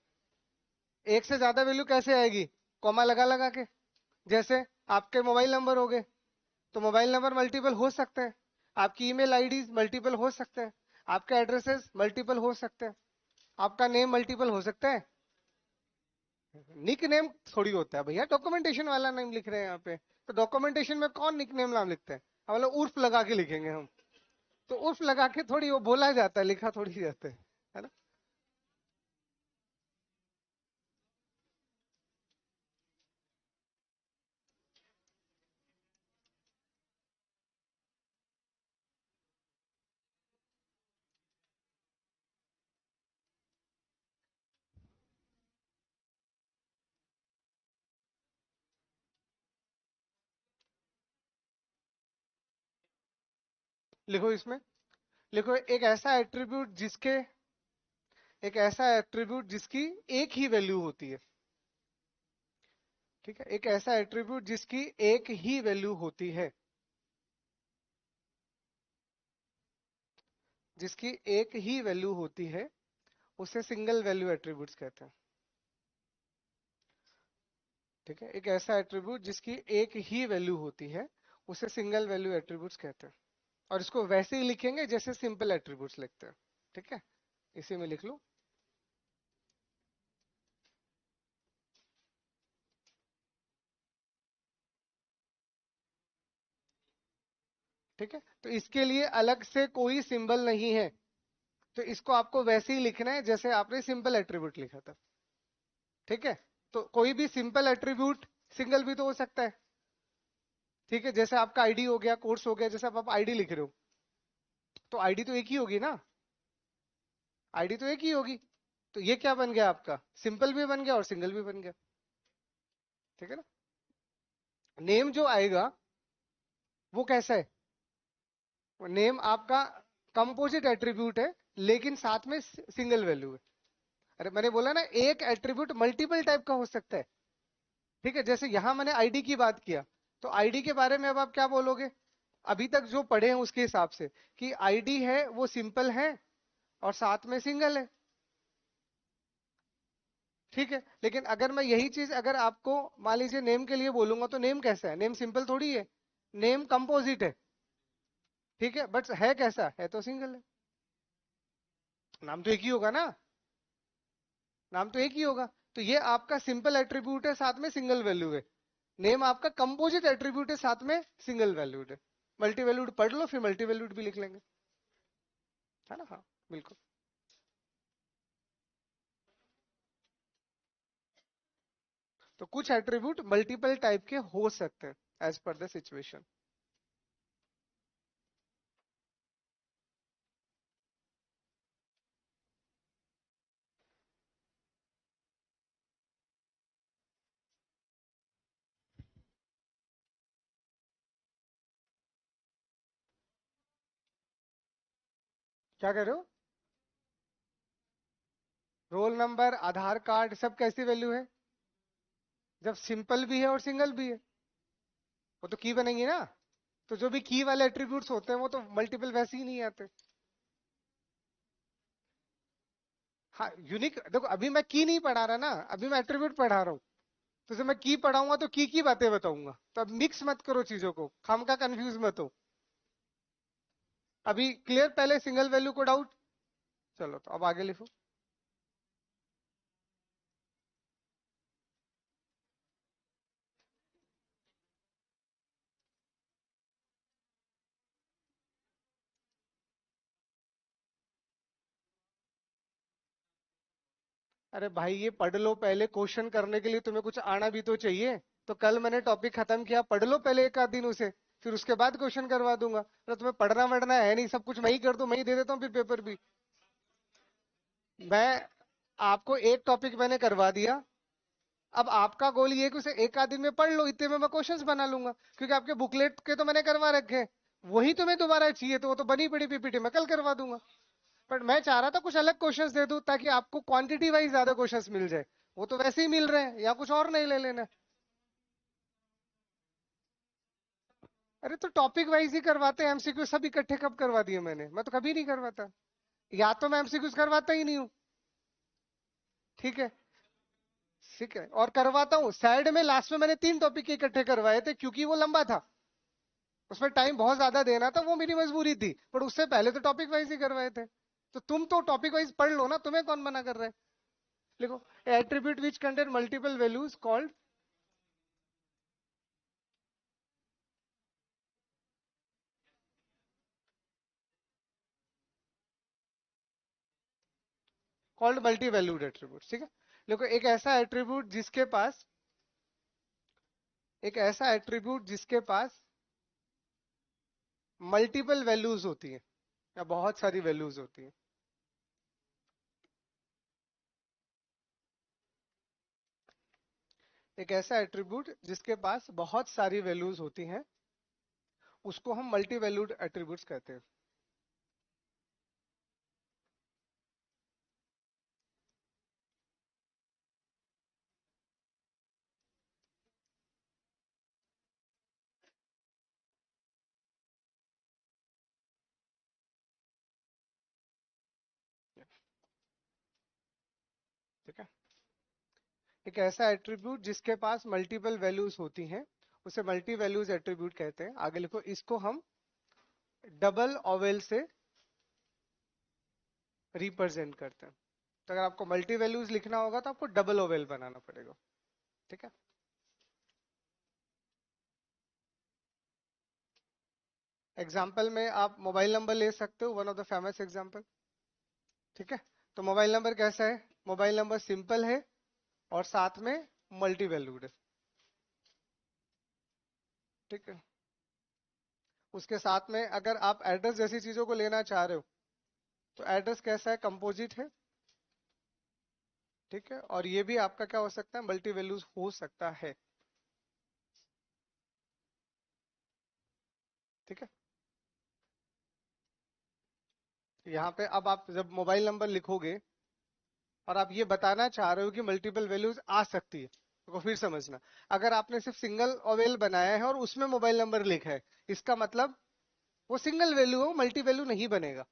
एक से ज्यादा वैल्यू कैसे आएगी? कॉमा लगा लगा के। जैसे आपके मोबाइल नंबर हो गए, तो मोबाइल नंबर मल्टीपल हो सकते हैं, आपकी ईमेल आईडी मल्टीपल हो सकते हैं, आपके एड्रेसेस मल्टीपल हो सकते हैं, आपका नेम मल्टीपल हो सकता है। निक नेम थोड़ी होता है भैया, डॉक्यूमेंटेशन वाला नेम लिख रहे हैं यहाँ पे। तो डॉक्यूमेंटेशन में कौन निक नेम नाम लिखता है? हम लोग उर्फ लगा के लिखेंगे हम। तो उर्फ लगा के थोड़ी वो बोला जाता है, लिखा थोड़ी जाता है ना। लिखो इसमें, लिखो एक ऐसा एट्रीब्यूट जिसकी एक ही वैल्यू होती है। ठीक है, एक ऐसा एट्रीब्यूट जिसकी एक ही वैल्यू होती है, जिसकी एक ही वैल्यू होती है, उसे सिंगल वैल्यू एट्रीब्यूट्स कहते हैं। ठीक है, एक ऐसा एट्रीब्यूट जिसकी एक ही वैल्यू होती है, उसे सिंगल वैल्यू एट्रीब्यूट्स कहते हैं। और इसको वैसे ही लिखेंगे जैसे सिंपल एट्रीब्यूट्स लिखते हैं। ठीक है, इसी में लिख लो। ठीक है, तो इसके लिए अलग से कोई सिंबल नहीं है, तो इसको आपको वैसे ही लिखना है जैसे आपने सिंपल एट्रीब्यूट लिखा था। ठीक है, तो कोई भी सिंपल एट्रीब्यूट सिंगल भी तो हो सकता है। ठीक है, जैसे आपका आईडी हो गया, कोर्स हो गया, जैसे आप आईडी लिख रहे हो, तो आईडी तो एक ही होगी ना, आईडी तो एक ही होगी। तो ये क्या बन गया आपका? सिंपल भी बन गया और सिंगल भी बन गया। ठीक है ना। नेम जो आएगा वो कैसा है? नेम आपका कंपोजिट एट्रीब्यूट है, लेकिन साथ में सिंगल वैल्यू है। अरे मैंने बोला ना, एक एट्रीब्यूट मल्टीपल टाइप का हो सकता है। ठीक है, जैसे यहां मैंने आईडी की बात किया, तो आईडी के बारे में अब आप क्या बोलोगे? अभी तक जो पढ़े हैं उसके हिसाब से, कि आईडी है वो सिंपल है और साथ में सिंगल है। ठीक है, लेकिन अगर मैं यही चीज अगर आपको मान लीजिए नेम के लिए बोलूंगा, तो नेम कैसा है? नेम सिंपल थोड़ी है, नेम कंपोजिट है। ठीक है, बट है कैसा? है तो सिंगल है। नाम तो एक ही होगा ना, नाम तो एक ही होगा। तो ये आपका सिंपल एट्रीब्यूट है, साथ में सिंगल वैल्यू है। नेम आपका कंपोजिट एट्रीब्यूट है, साथ में सिंगल वैल्यूड है। मल्टी वैल्यूड पढ़ लो, फिर मल्टी वैल्यूड भी लिख लेंगे। है ना, हाँ बिल्कुल। तो कुछ एट्रीब्यूट मल्टीपल टाइप के हो सकते हैं एज पर द सिचुएशन। क्या कह रहे हो? रोल नंबर, आधार कार्ड, सब कैसी वैल्यू है? जब सिंपल भी है और सिंगल भी है, वो तो की बनेंगी ना। तो जो भी की वाले एट्रीब्यूट्स होते हैं वो तो मल्टीपल वैसे ही नहीं आते। हाँ यूनिक, देखो अभी मैं की नहीं पढ़ा रहा ना, अभी मैं एट्रीब्यूट पढ़ा रहा हूँ। तो जब मैं की पढ़ाऊंगा तो की बातें बताऊंगा, तो अब मिक्स मत करो चीजों को, खाम का कंफ्यूज मत हो। अभी क्लियर? पहले सिंगल वैल्यू को डाउट। चलो तो अब आगे लिखो। अरे भाई ये पढ़ लो पहले, क्वेश्चन करने के लिए तुम्हें कुछ आना भी तो चाहिए। तो कल मैंने टॉपिक खत्म किया, पढ़ लो पहले एक आध दिन उसे, फिर उसके बाद क्वेश्चन करवा दूंगा। तो तुम्हें पढ़ना वढ़ना है नहीं, सब कुछ मैं ही कर दूं, मैं ही दे देता हूँ फिर पेपर भी। मैं आपको एक टॉपिक मैंने करवा दिया, अब आपका गोल ये है कि उसे एक आध दिन में पढ़ लो, इतने में मैं क्वेश्चंस बना लूंगा, क्योंकि आपके बुकलेट के तो मैंने करवा रखे हैं। वही तुम्हें दोबारा चाहिए तो वो तो बनी पड़ी पीपीटी मैं कल करवा दूंगा। पर मैं चाह रहा था कुछ अलग क्वेश्चंस दे दूं, ताकि आपको क्वांटिटी वाइज ज्यादा क्वेश्चंस मिल जाए। वो तो वैसे ही मिल रहे हैं, या कुछ और नहीं ले लेना। अरे तो टॉपिक वाइज ही करवाते हैं, एमसीक्यू सब इकट्ठे कब करवा दिए मैंने? मैं तो कभी नहीं करवाता। या तो मैं एमसीक्यूज करवाता ही नहीं हूं, ठीक है। ठीक है, और करवाता हूं सैड में, लास्ट में मैंने 3 टॉपिक इकट्ठे करवाए थे क्योंकि वो लंबा था, उसमें टाइम बहुत ज्यादा देना था, वो मेरी मजबूरी थी, पर उससे पहले तो टॉपिक वाइज ही करवाए थे। तो तुम तो टॉपिक वाइज पढ़ लो ना, तुम्हें कौन मना कर रहा है। देखो, attribute which contain multiple values called, called multi valued attribute, ठीक है। देखो, एक ऐसा एट्रीब्यूट जिसके पास मल्टीपल वैल्यूज होती है, या बहुत सारी वैल्यूज होती है। एक ऐसा एट्रीब्यूट जिसके पास बहुत सारी वैल्यूज होती हैं, उसको हम मल्टी वैल्यूड एट्रीब्यूट्स कहते हैं। ठीक है, एक ऐसा एट्रीब्यूट जिसके पास मल्टीपल वैल्यूज होती हैं, उसे मल्टी वैल्यूज एट्रीब्यूट कहते हैं। आगे लिखो, इसको हम डबल ओवेल से रिप्रेजेंट करते हैं। तो अगर आपको मल्टी वैल्यूज लिखना होगा तो आपको डबल ओवेल बनाना पड़ेगा, ठीक है। एग्जाम्पल में आप मोबाइल नंबर ले सकते हो, one of the famous example, ठीक है। तो मोबाइल नंबर कैसा है, मोबाइल नंबर सिंपल है और साथ में मल्टी वैल्यूड है, ठीक है। उसके साथ में अगर आप एड्रेस जैसी चीजों को लेना चाह रहे हो, तो एड्रेस कैसा है, कंपोजिट है, ठीक है। और ये भी आपका क्या हो सकता है, मल्टी वैल्यूज हो सकता है, ठीक है। यहाँ पे अब आप जब मोबाइल नंबर लिखोगे और आप ये बताना चाह रहे हो कि मल्टीपल वैल्यूज आ सकती है, तो फिर समझना, अगर आपने सिर्फ सिंगल ओवेल बनाया है और उसमें मोबाइल नंबर लिखा है, इसका मतलब वो सिंगल वैल्यू हो, मल्टी वैल्यू नहीं बनेगा।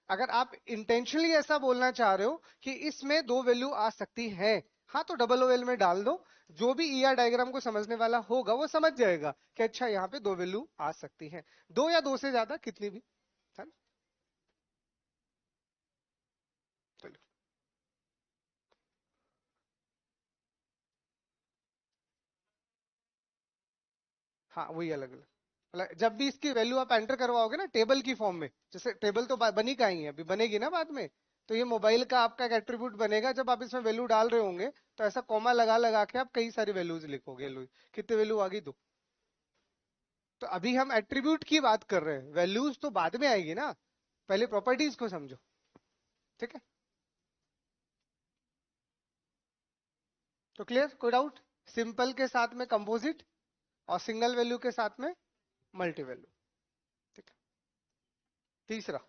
अगर आप इंटेंशनली ऐसा बोलना चाह रहे हो कि इसमें दो वैल्यू आ सकती है, हाँ, तो डबल ओवेल में डाल दो। जो भी ईआर डायग्राम को समझने वाला होगा वो समझ जाएगा कि अच्छा यहाँ पे दो वैल्यू आ सकती है, दो या दो से ज्यादा कितनी भी, है ना। चलो, हाँ, वही अलग अलग, मतलब जब भी इसकी वैल्यू आप एंटर करवाओगे ना टेबल की फॉर्म में, जैसे टेबल तो बनी का ही है, अभी बनेगी ना बाद में, तो ये मोबाइल का आपका एक एट्रीब्यूट बनेगा, जब आप इसमें वैल्यू डाल रहे होंगे तो ऐसा कॉमा लगा लगा के आप कई सारी वैल्यूज लिखोगे, लो कितनी वैल्यू आ गई, दो। तो अभी हम एट्रीब्यूट की बात कर रहे हैं, वैल्यूज तो बाद में आएगी ना, पहले प्रॉपर्टीज को समझो, ठीक है। तो क्लियर, कोई डाउट, सिंपल के साथ में कंपोजिट और सिंगल वैल्यू के साथ में मल्टी वैल्यू, ठीक है। तीसरा,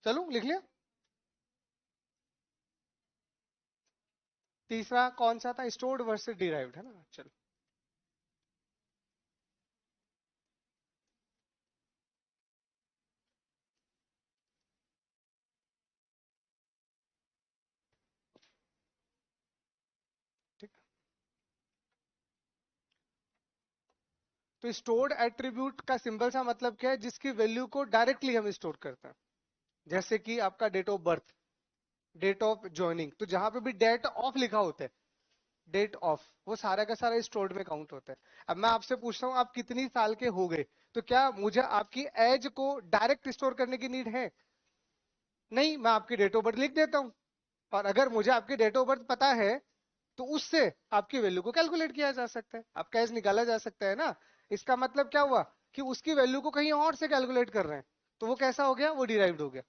चलो लिख लिया। तीसरा कौन सा था, स्टोर्ड वर्सेस डिराइव्ड, है ना, चलो। ठीक, तो स्टोर्ड एट्रीब्यूट का सिंपल सा मतलब क्या है, जिसकी वैल्यू को डायरेक्टली हम स्टोर करते हैं, जैसे कि आपका date of birth, date of joining, तो जहां पे भी डेट ऑफ लिखा होता है, डेट ऑफ, वो सारा का सारा स्टोर्ड में काउंट होता है। अब मैं आपसे पूछता हूँ आप कितनी साल के हो गए, तो क्या मुझे आपकी एज को डायरेक्ट स्टोर करने की नीड है, नहीं, मैं आपकी डेट ऑफ बर्थ लिख देता हूँ, और अगर मुझे आपकी डेट ऑफ बर्थ पता है तो उससे आपकी वैल्यू को कैलकुलेट किया जा सकता है, आपका एज निकाला जा सकता है ना। इसका मतलब क्या हुआ कि उसकी वैल्यू को कहीं और से कैलकुलेट कर रहे हैं, तो वो कैसा हो गया, वो डिराइव्ड हो गया,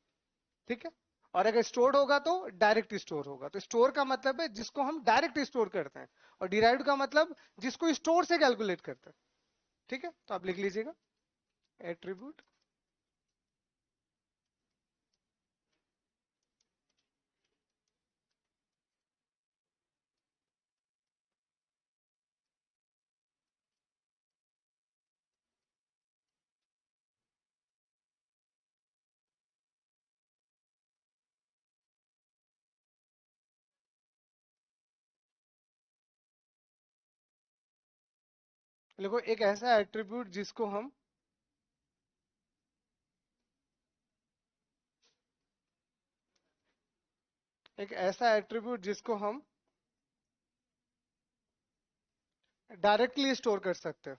ठीक है। और अगर स्टोर्ड होगा तो डायरेक्ट स्टोर होगा, तो स्टोर का मतलब है जिसको हम डायरेक्ट स्टोर करते हैं, और डिराइव्ड का मतलब जिसको स्टोर से कैलकुलेट करते हैं, ठीक है। तो आप लिख लीजिएगा, एट्रीब्यूट देखो एक ऐसा एट्रीब्यूट जिसको हम एक ऐसा एट्रीब्यूट जिसको हम डायरेक्टली स्टोर कर सकते हैं।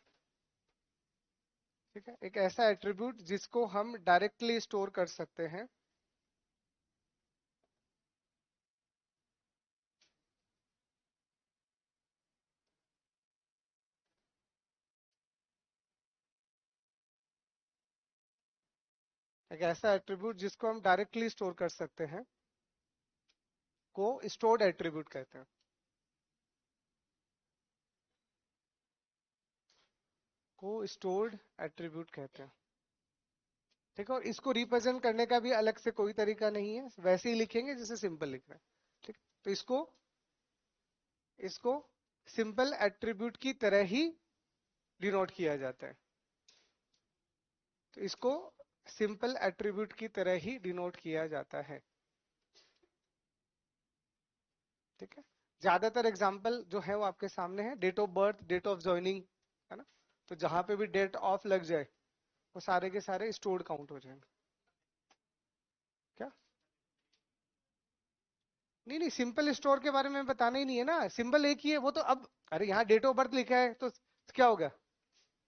ठीक है, एक ऐसा एट्रीब्यूट जिसको हम डायरेक्टली स्टोर कर सकते हैं। एक ऐसा एट्रीब्यूट जिसको हम डायरेक्टली स्टोर कर सकते हैं को स्टोर्ड एट्रीब्यूट कहते हैं। को स्टोर्ड एट्रीब्यूट कहते हैं। ठीक है, और इसको रिप्रेजेंट करने का भी अलग से कोई तरीका नहीं है, वैसे ही लिखेंगे जैसे सिंपल लिख रहे हैं। ठीक, तो इसको इसको सिंपल एट्रीब्यूट की तरह ही डिनोट किया जाता है। तो इसको सिंपल एट्रीब्यूट की तरह ही डिनोट किया जाता है। ठीक है, ज्यादातर एग्जांपल जो है वो आपके सामने है, date of birth, date of joining, है ना। तो जहां पे भी डेट ऑफ लग जाए वो सारे के सारे स्टोर्ड काउंट हो जाएंगे। क्या? नहीं नहीं, सिंपल स्टोर के बारे में बताना ही नहीं है ना, सिंबल एक ही है वो तो। अब अरे यहाँ डेट ऑफ बर्थ लिखा है तो क्या हो गया?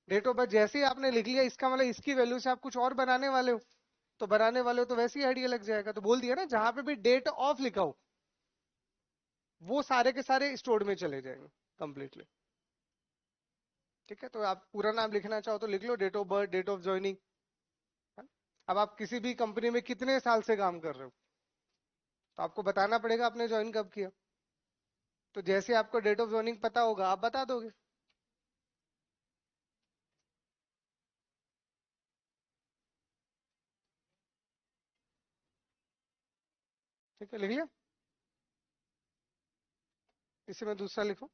डेट ऑफ बर्थ जैसे ही आपने लिख लिया, इसका मतलब इसकी वैल्यू से आप कुछ और बनाने वाले हो। तो बनाने वाले हो तो वैसे ही आइडिया लग जाएगा। तो बोल दिया ना, जहां पे भी डेट ऑफ लिखा हो वो सारे के सारे स्टोर्ड में चले जाएंगे कंप्लीटली। ठीक है, तो आप पूरा नाम लिखना चाहो तो लिख लो, date of birth, date of joining. अब आप किसी भी कंपनी में कितने साल से काम कर रहे हो तो आपको बताना पड़ेगा आपने ज्वाइन कब किया। तो जैसे आपको डेट ऑफ ज्वाइनिंग पता होगा आप बता दोगे। ठीक है, लिख लिया। इसी में दूसरा लिखो।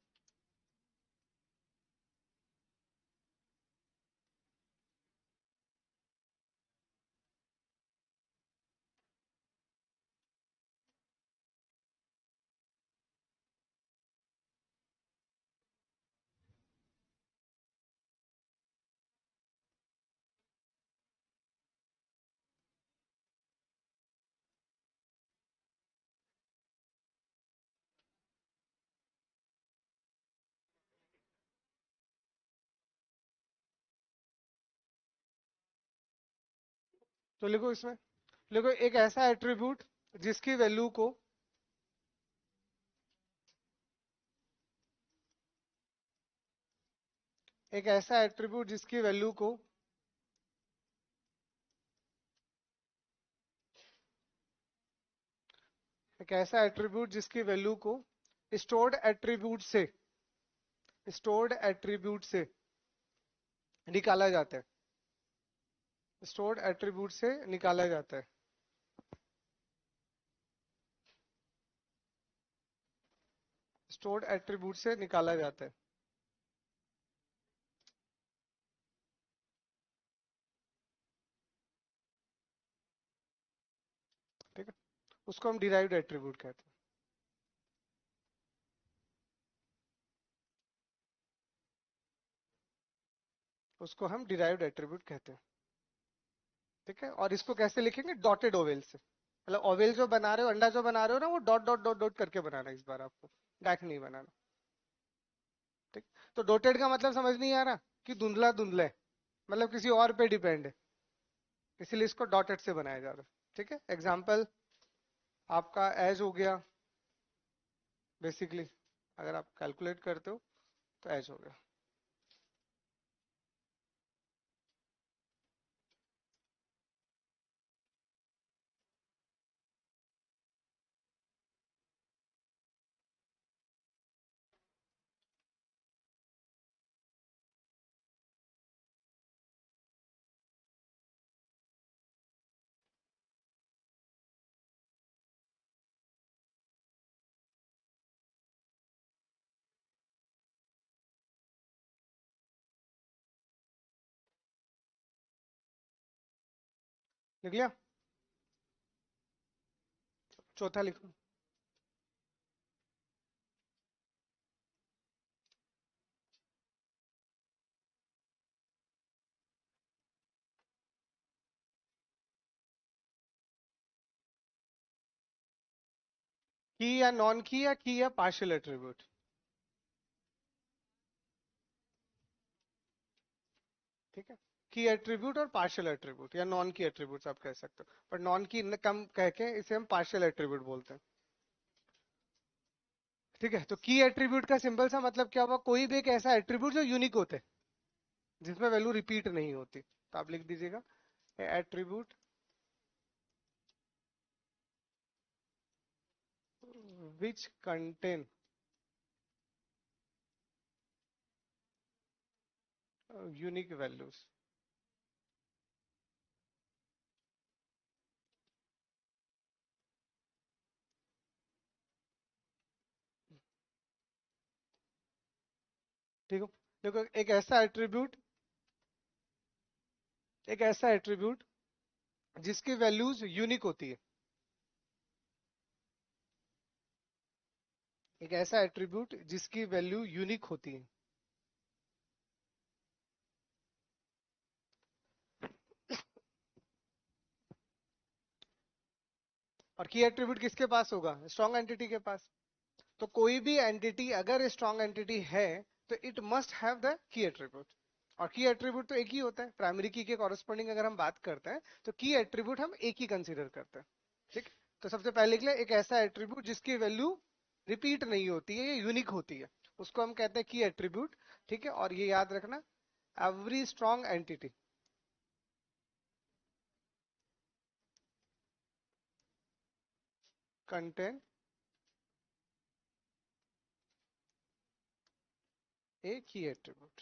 तो लिखो इसमें, लिखो एक ऐसा एट्रीब्यूट जिसकी वैल्यू को एक ऐसा एट्रीब्यूट जिसकी वैल्यू को एक ऐसा एट्रीब्यूट जिसकी वैल्यू को स्टोर्ड एट्रीब्यूट से स्टोर्ड एट्रीब्यूट से निकाला जाता है। स्टोर्ड एट्रीब्यूट से निकाला जाता है। स्टोर्ड एट्रीब्यूट से निकाला जाता है। ठीक है, उसको हम डिराइव्ड एट्रीब्यूट कहते हैं। उसको हम डिराइव्ड एट्रीब्यूट कहते हैं। ठीक है, और इसको कैसे लिखेंगे? डॉटेड ओवेल से। मतलब ओवेल जो बना रहे हो, अंडा जो बना रहे हो ना, वो डॉट डॉट डॉट डॉट करके बनाना है इस बार आपको, डैक नहीं बनाना। ठीक, तो डॉटेड का मतलब समझ नहीं आ रहा कि धुंधला धुंधला है, मतलब किसी और पे डिपेंड है, इसीलिए इसको डॉटेड से बनाया जा रहा है। ठीक है, एग्जाम्पल आपका एज हो गया बेसिकली, अगर आप कैलकुलेट करते हो तो एज हो गया। लिख लिया? चौथा लिखो। की या नॉन की या की या पार्शियल एट्रीब्यूट? ठीक है, की एट्रीब्यूट और पार्शियल एट्रीब्यूट या नॉन की एट्रीब्यूट आप कह सकते हो, पर नॉन की कम कह के इसे हम पार्शियल एट्रीब्यूट बोलते हैं। ठीक है, तो की एट्रीब्यूट का सिंपल सा मतलब क्या हुआ, कोई भी एक ऐसा एट्रीब्यूट जो यूनिक होते हैं, जिसमें वैल्यू रिपीट नहीं होती। तो आप लिख दीजिएगा attribute which contain unique values. ठीक हो, देखो एक ऐसा एट्रीब्यूट जिसकी वैल्यूज यूनिक होती है। एक ऐसा एट्रीब्यूट जिसकी वैल्यू यूनिक होती है। और की एट्रीब्यूट किसके पास होगा, स्ट्रॉन्ग एंटिटी के पास। तो कोई भी एंटिटी अगर स्ट्रॉन्ग एंटिटी है तो it must have the key attribute. और की एट्रीब्यूट तो एक ही होता है, प्राइमरी की के कॉरेस्पॉन्डिंग अगर हम बात करते हैं तो की एट्रीब्यूट हम एक ही कंसीडर करते हैं। ठीक, तो सबसे पहले के लिए एक ऐसा एट्रीब्यूट जिसकी वैल्यू रिपीट नहीं होती है, ये यूनिक होती है, उसको हम कहते हैं की एट्रीब्यूट। ठीक है, और ये याद रखना, every strong entity contain a की एट्रीब्यूट।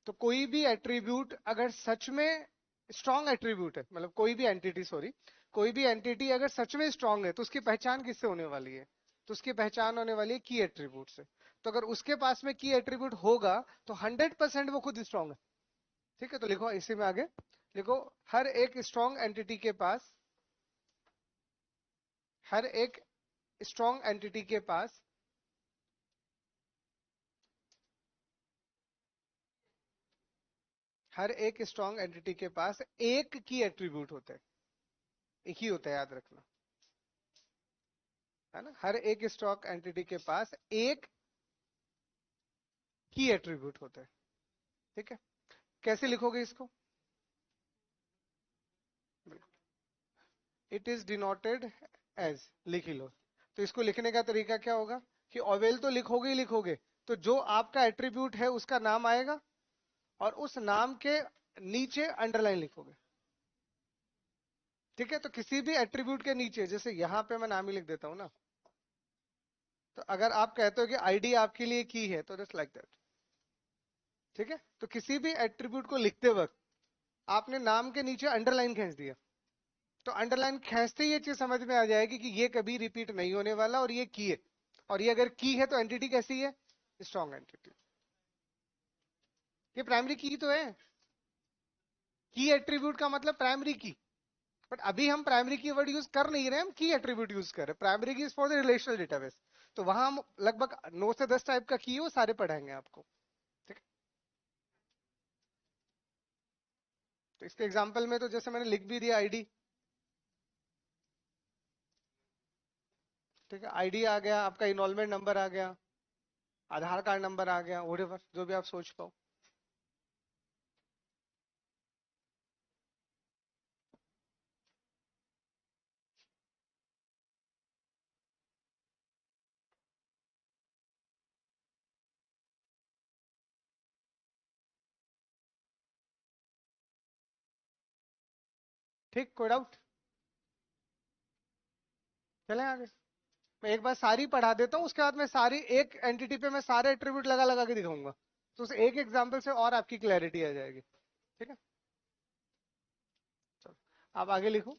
तो कोई भी एट्रीब्यूट अगर सच में स्ट्रॉन्ग एट्रीब्यूट है, मतलब कोई भी एंटिटी, सॉरी, कोई भी एंटिटी अगर सच में स्ट्रॉन्ग है तो उसकी पहचान किससे होने वाली है, तो उसकी पहचान होने वाली है की एट्रीब्यूट से। तो अगर उसके पास में की एट्रीब्यूट होगा तो 100% वो खुद स्ट्रॉन्ग है। ठीक है, तो लिखो इसी में आगे, लिखो हर एक स्ट्रॉन्ग एंटिटी के पास, हर एक स्ट्रॉन्ग एंटिटी के पास हर एक स्ट्रॉन्ग एंटिटी के पास एक की एट्रीब्यूट होता है, एक ही होता है, याद रखना, है ना। हर एक स्टॉक एंटिटी के पास एक की एट्रीब्यूट होता है। ठीक है, कैसे लिखोगे इसको, इट इज डिनोटेड एज, लिख ही लो। तो इसको लिखने का तरीका क्या होगा कि ओवेल तो लिखोगे ही लिखोगे, तो जो आपका एट्रीब्यूट है उसका नाम आएगा और उस नाम के नीचे अंडरलाइन लिखोगे। ठीक है, तो किसी भी एट्रीब्यूट के नीचे, जैसे यहां पे मैं नाम ही लिख देता हूं ना, तो अगर आप कहते हो कि आईडी आपके लिए की है तो जस्ट लाइक दैट। ठीक है, तो किसी भी एट्रीब्यूट को लिखते वक्त आपने नाम के नीचे अंडरलाइन खींच दिया, तो अंडरलाइन खींचते ही ये चीज समझ में आ जाएगी कि ये कभी रिपीट नहीं होने वाला और ये की है। और ये अगर की है तो एंटिटी कैसी है, स्ट्रॉन्ग एंटिटी। ये प्राइमरी की तो है, की एट्रीब्यूट का मतलब प्राइमरी की। बट अभी हम प्राइमरी की वर्ड यूज कर नहीं रहे, हम की एट्रीब्यूट यूज कर रहे हैं। प्राइमरी की is for the relational database, तो वहां हम लगभग 9 से 10 टाइप का की है, वो सारे पढ़ाएंगे आपको। ठीक है, तो इसके एग्जाम्पल में तो जैसे मैंने लिख भी दिया आईडी। ठीक है, आईडी आ गया, आपका इनरोलमेंट नंबर आ गया, आधार कार्ड नंबर आ गया, व्हाटएवर जो भी आप सोच पाओ। ठीक, कोई डाउट? चलें आगे। मैं एक बार सारी पढ़ा देता हूँ, उसके बाद मैं सारी एक एंटिटी पे मैं सारे एट्रीब्यूट लगा लगा के दिखाऊंगा, तो उस एक एग्जांपल से और आपकी क्लैरिटी आ जाएगी। ठीक है, चलो आप आगे लिखो,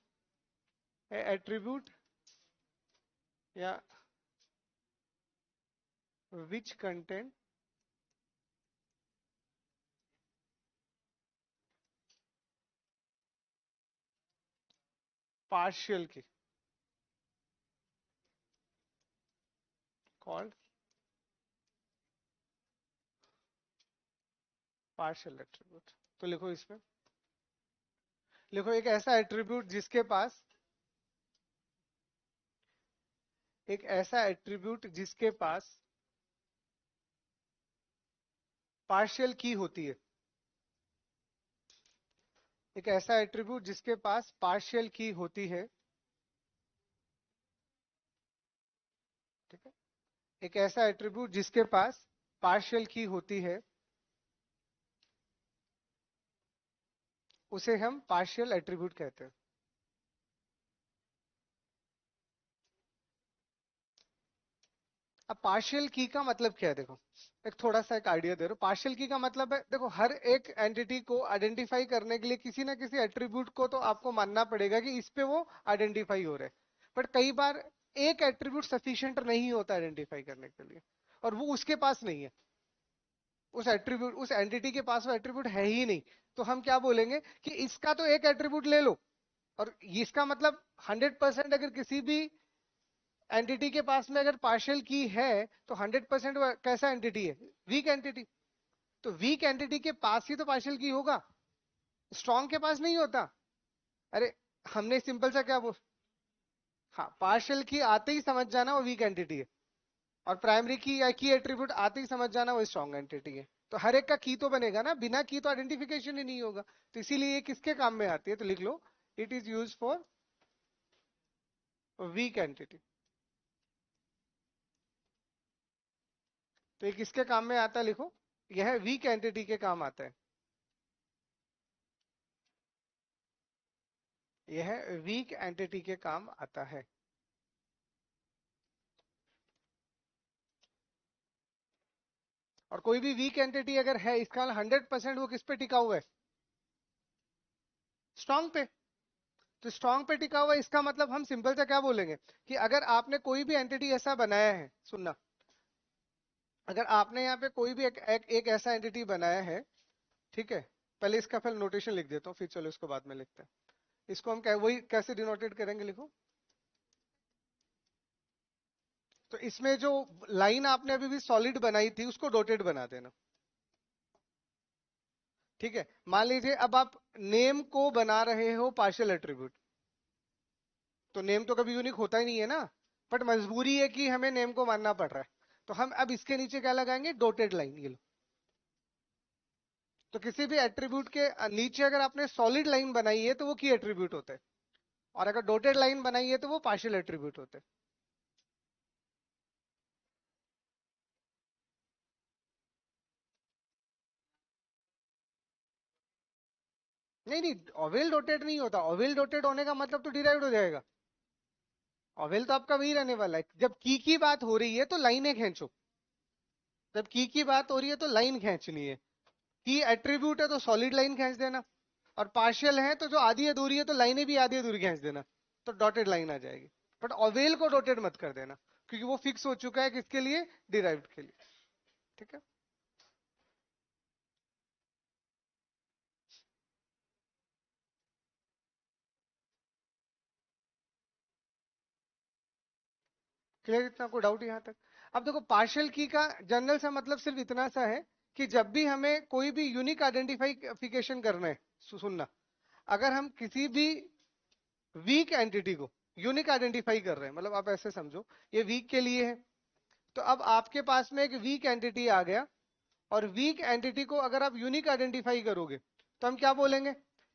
एट्रीब्यूट या विच कंटेंट पार्शियल की कॉल्ड पार्शियल एट्रीब्यूट। तो लिखो इसमें, लिखो एक ऐसा एट्रीब्यूट जिसके पास एक ऐसा एट्रीब्यूट जिसके पास पार्शियल की होती है। एक ऐसा एट्रीब्यूट जिसके पास पार्शियल की होती है। ठीक है। एक ऐसा एट्रीब्यूट जिसके पास पार्शियल की होती है, उसे हम पार्शियल एट्रीब्यूट कहते हैं। अब पार्शियल की का मतलब क्या है, देखो एक थोड़ा सा एक आइडिया दे रहा हूं। पार्शियल की का मतलब है, देखो हर एक एंटिटी को आइडेंटिफाई करने के लिए किसी ना किसी एट्रीब्यूट को तो आपको मानना पड़ेगा कि इस पे वो आइडेंटिफाई हो रहे हैं। बट कई बार एक एट्रीब्यूट सफिशिएंट नहीं होता आइडेंटिफाई करने के लिए, और वो उसके पास नहीं है। उस एट्रीब्यूट, उस एंटिटी के पास वो एट्रीब्यूट है ही नहीं। तो हम क्या बोलेंगे कि इसका तो एक एट्रीब्यूट ले लो, और इसका मतलब 100% अगर किसी भी एंटिटी के पास में अगर पार्शियल की है तो 100% वो कैसा एंटिटी है, वीक एंटिटी। तो वीक एंटिटी के पास ही तो पार्शियल की होगा, स्ट्रॉन्ग के पास नहीं होता। अरे हमने सिंपल सा क्या बोल, हाँ पार्शियल की आते ही समझ जाना वो वीक एंटिटी है, और प्राइमरी की या की एट्रीब्यूट आते ही समझ जाना वो स्ट्रॉन्ग एंटिटी है। तो हर एक का की तो बनेगा ना, बिना की तो आइडेंटिफिकेशन ही नहीं होगा। तो इसीलिए ये किसके काम में आती है, तो लिख लो it is use for weak entity. तो ये किसके काम में आता है, लिखो यह वीक एंटिटी के काम आता है। यह वीक एंटिटी के काम आता है। और कोई भी वीक एंटिटी अगर है, इसका 100% वो किस पे टिका हुआ है, स्ट्रॉन्ग पे। तो स्ट्रॉन्ग पे टिका हुआ है, इसका मतलब हम सिंपल से क्या बोलेंगे कि अगर आपने कोई भी एंटिटी ऐसा बनाया है, सुनना, अगर आपने यहाँ पे कोई भी एक ऐसा एंटिटी बनाया है, ठीक है, पहले इसका फिर नोटेशन लिख देता हूँ, फिर चलो इसको बाद में लिखते हैं। इसको हम वही कैसे डिनोटेट करेंगे, लिखो। तो इसमें जो लाइन आपने अभी भी सॉलिड बनाई थी उसको डॉटेड बना देना। ठीक है, मान लीजिए अब आप नेम को बना रहे हो पार्शियल एट्रीब्यूट, तो नेम तो कभी यूनिक होता ही नहीं है ना, बट मजबूरी है कि हमें नेम को मानना पड़ रहा है। तो हम अब इसके नीचे क्या लगाएंगे, डॉटेड लाइन, ये लो। तो किसी भी एट्रीब्यूट के नीचे अगर आपने सॉलिड लाइन बनाई है तो वो की एट्रीब्यूट होता है, और अगर डॉटेड लाइन बनाई है तो वो पार्शियल एट्रीब्यूट होते हैं। नहीं नहीं, ओवेल डॉटेड नहीं होता। ओवेल डॉटेड होने का मतलब तो डिराइव्ड हो जाएगा। ओवेल तो आपका वही रहने वाला है, जब की बात हो रही है तो लाइनें खींचो। जब की बात हो रही है तो लाइन खींचनी है। की एट्रीब्यूट है तो सॉलिड लाइन खींच देना, और पार्शियल है तो जो आधी अधूरी है तो लाइनें भी आधी अधूरी खींच देना, तो डॉटेड लाइन आ जाएगी। बट ओवेल को डॉटेड मत कर देना, क्योंकि वो फिक्स हो चुका है किसके लिए, डिराइव्ड के लिए। ठीक है, क्लियर, इतना कोई डाउट यहाँ तक। अब देखो पार्शियल की का जनरल सा मतलब सिर्फ इतना सा है कि जब भी हमें कोई भी यूनिक आइडेंटिफिकेशन करना है, सुनना, अगर हम किसी भी वीक एंटिटी को यूनिक आइडेंटिफाई कर रहे हैं, मतलब आप ऐसे समझो ये वीक के लिए है, तो अब आपके पास में एक वीक एंटिटी आ गया, और वीक एंटिटी को अगर आप यूनिक आइडेंटिफाई करोगे तो हम क्या बोलेंगे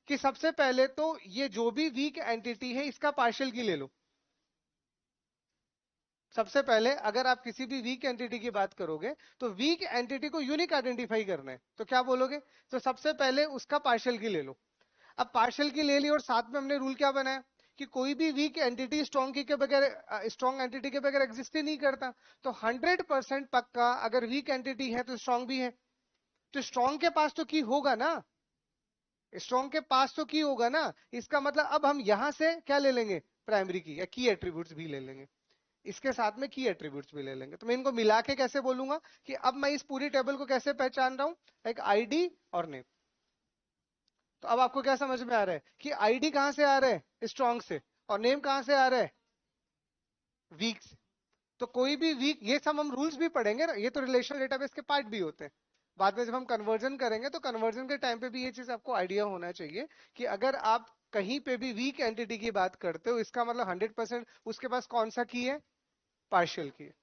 कि सबसे पहले तो ये जो भी वीक एंटिटी है इसका पार्शियल की ले लो। सबसे पहले अगर आप किसी भी वीक एंटिटी की बात करोगे तो वीक एंटिटी को यूनिक आइडेंटिफाई करना है, तो क्या बोलोगे, तो सबसे पहले उसका पार्शियल की ले लो। अब पार्शियल की ले ली, और साथ में हमने रूल क्या बनाया कि कोई भी वीक एंटिटी स्ट्रॉन्ग की के बगैर, स्ट्रॉन्ग एंटिटी के बगैर एग्जिस्ट ही नहीं करता। तो 100% पक्का अगर वीक एंटिटी है तो स्ट्रॉन्ग भी है। तो स्ट्रॉन्ग के पास तो की होगा ना, स्ट्रॉन्ग के पास तो की होगा ना। इसका मतलब अब हम यहां से क्या ले लेंगे, प्राइमरी की या की एट्रीब्यूट्स भी ले लेंगे, इसके साथ में की एट्रीब्यूट्स भी ले लेंगे। तो मैं इनको मिला के कैसे बोलूंगा कि अब मैं इस पूरी टेबल को कैसे पहचान रहा हूं, एक आईडी और नेम। तो अब आपको क्या समझ में आ रहा है कि आईडी कहां से आ रहा है, स्ट्रॉन्ग से, और नेम कहां से आ रहा है, वीक से। तो कोई भी वीक, ये सब हम रूल्स भी पढ़ेंगे ना, ये तो रिलेशनल डेटाबेस के पार्ट भी होते हैं। बाद में जब हम कन्वर्जन करेंगे तो कन्वर्जन के टाइम पे भी ये चीज आपको आइडिया होना चाहिए कि अगर आप कहीं पे भी वीक एंटिटी की बात करते हो, इसका मतलब 100% उसके पास कौन सा की है, पार्शियल की है।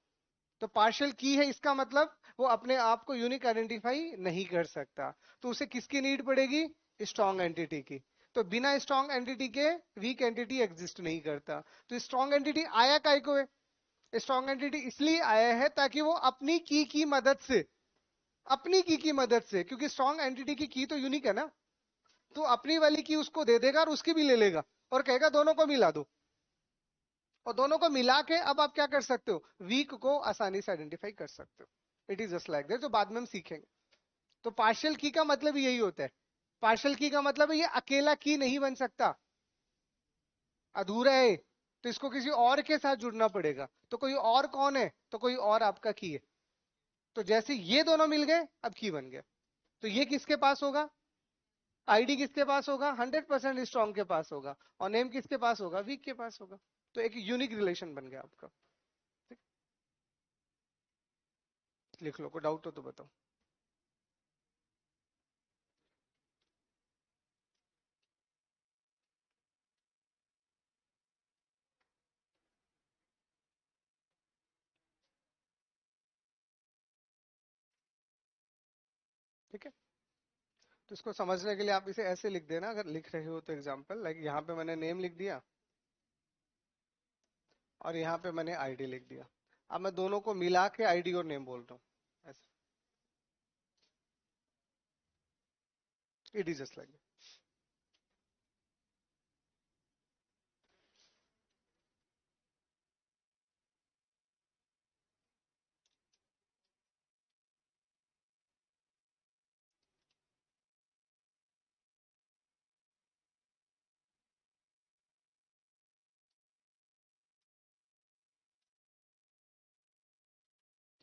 तो पार्शियल की है इसका मतलब वो अपने आप को यूनिक आइडेंटिफाई नहीं कर सकता, तो उसे किसकी नीड पड़ेगी? स्ट्रॉन्ग एंटिटी की। तो बिना स्ट्रॉन्ग एंटिटी के वीक एंटिटी एग्जिस्ट नहीं करता। तो स्ट्रॉन्ग एंटिटी आया काय को है? स्ट्रॉन्ग एंटिटी इसलिए आया है ताकि वो अपनी की मदद से, अपनी की मदद से, क्योंकि स्ट्रॉन्ग एंटिटी की तो यूनिक है ना, तो अपनी वाली की उसको दे देगा और उसकी भी ले लेगा और कहेगा दोनों को मिला दो, और दोनों को मिला के अब आप क्या कर सकते हो? वीक को आसानी से आइडेंटिफाई कर सकते हो। It is just like that, जो बाद में हम सीखेंगे। तो पार्शियल की का मतलब यही होता है। पार्शियल की का मतलब है ये अकेला की नहीं बन सकता, अधूरा है, तो इसको किसी और के साथ जुड़ना पड़ेगा। तो कोई और कौन है? तो कोई और आपका की है। तो जैसे ये दोनों मिल गए अब की बन गया। तो ये किसके पास होगा? आईडी किसके पास होगा? 100% स्ट्रॉन्ग के पास होगा। और नेम किसके पास होगा? वीक के पास होगा। तो एक यूनिक रिलेशन बन गया आपका। ठीक, लिख लो, कोई डाउट हो तो बताओ। ठीक है, तो इसको समझने के लिए आप इसे ऐसे लिख देना, अगर लिख रहे हो तो एग्जांपल लाइक यहाँ पे मैंने नेम लिख दिया और यहाँ पे मैंने आईडी लिख दिया। अब मैं दोनों को मिला के आईडी और नेम बोल रहा हूँ, ऐसे। It is just like.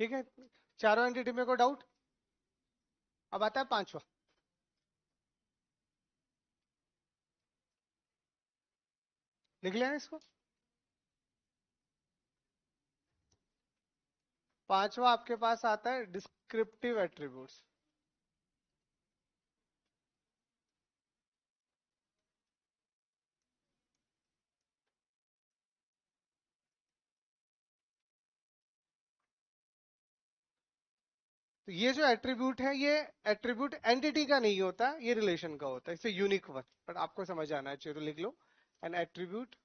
ठीक है, चारों एंटिटी में को डाउट। अब आता है पांचवा। लिख लिया ना इसको? पांचवा आपके पास आता है डिस्क्रिप्टिव एट्रीब्यूट्स। तो ये जो एट्रीब्यूट है, ये एट्रीब्यूट एंटिटी का नहीं होता, ये रिलेशन का होता है, इसे यूनिक वन, बट आपको समझ आना चाहिए, तो लिख लो an attribute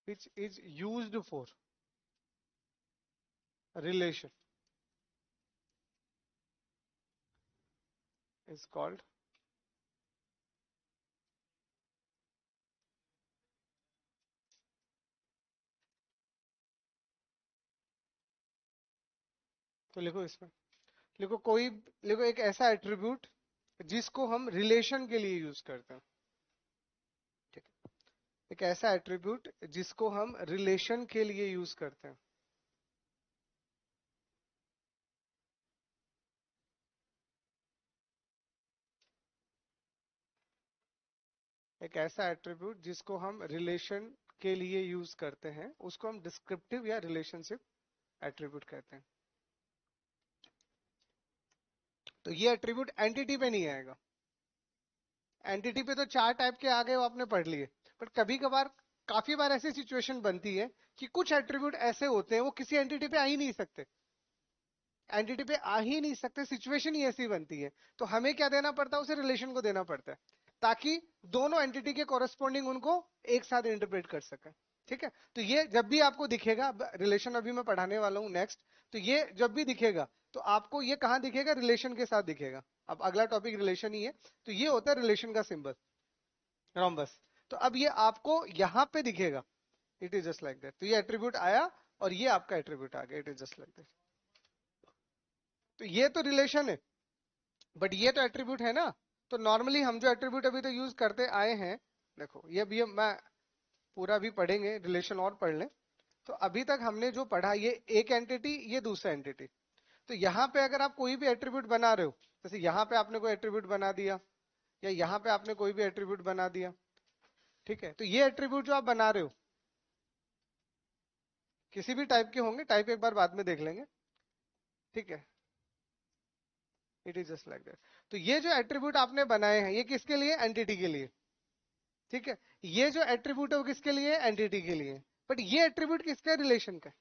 which is used for relation is called तो लिखो इसमें, लिखो कोई, लिखो एक ऐसा एट्रीब्यूट जिसको हम रिलेशन के लिए यूज करते हैं। ठीक है, एक ऐसा एट्रीब्यूट जिसको हम रिलेशन के लिए यूज करते हैं। एक ऐसा एट्रीब्यूट जिसको हम रिलेशन के लिए यूज करते हैं उसको हम डिस्क्रिप्टिव या रिलेशनशिप एट्रीब्यूट कहते हैं। तो ये एट्रीब्यूट एंटिटी पे नहीं आएगा। एंटिटी पे तो चार टाइप के आ गए, वो आपने पढ़ लिए। बट कभी कभार, काफी बार ऐसी सिचुएशन बनती है कि कुछ एट्रीब्यूट ऐसे होते हैं वो किसी एंटिटी पे आ ही नहीं सकते, एंटिटी पे आ ही नहीं सकते, सिचुएशन ही ऐसी बनती है। तो हमें क्या देना पड़ता है? उसे रिलेशन को देना पड़ता है, ताकि दोनों एंटिटी के कॉरेस्पॉन्डिंग उनको एक साथ इंटरप्रेट कर सके। ठीक है, तो ये जब भी आपको दिखेगा, रिलेशन अभी मैं पढ़ाने वाला हूँ नेक्स्ट, तो ये जब भी दिखेगा तो आपको ये कहाँ दिखेगा? रिलेशन के साथ दिखेगा। अब अगला टॉपिक रिलेशन ही है, तो ये होता है रिलेशन का सिंबल, रोम्बस। तो अब ये आपको यहाँ पे दिखेगा। It is just like that. तो ये एट्रीब्यूट आया और ये आपका एट्रीब्यूट आ गया। It is just like that. तो ये तो रिलेशन है, बट ये तो एट्रीब्यूट है ना। तो नॉर्मली हम जो एट्रीब्यूट अभी तो यूज करते आए हैं, देखो ये भी मैं पूरा भी पढ़ेंगे, रिलेशन और पढ़ लें। तो अभी तक हमने जो पढ़ा, ये एक एंटिटी, ये दूसरा एंटिटी। तो यहाँ पे अगर आप कोई भी एट्रीब्यूट बना रहे हो, जैसे यहाँ पे आपने कोई एट्रीब्यूट बना दिया, या यहाँ पे आपने कोई भी एट्रीब्यूट बना दिया, ठीक है, तो ये एट्रीब्यूट जो आप बना रहे हो किसी भी टाइप के होंगे, टाइप एक बार बाद में देख लेंगे। ठीक है, it is just like that. तो ये जो एट्रीब्यूट आपने बनाए हैं, ये किसके लिए? एंटिटी के लिए। ठीक है, ये जो एट्रीब्यूट है वो किसके लिए है, एंटिटी के लिए, बट ये एट्रीब्यूट किसका है, रिलेशन का।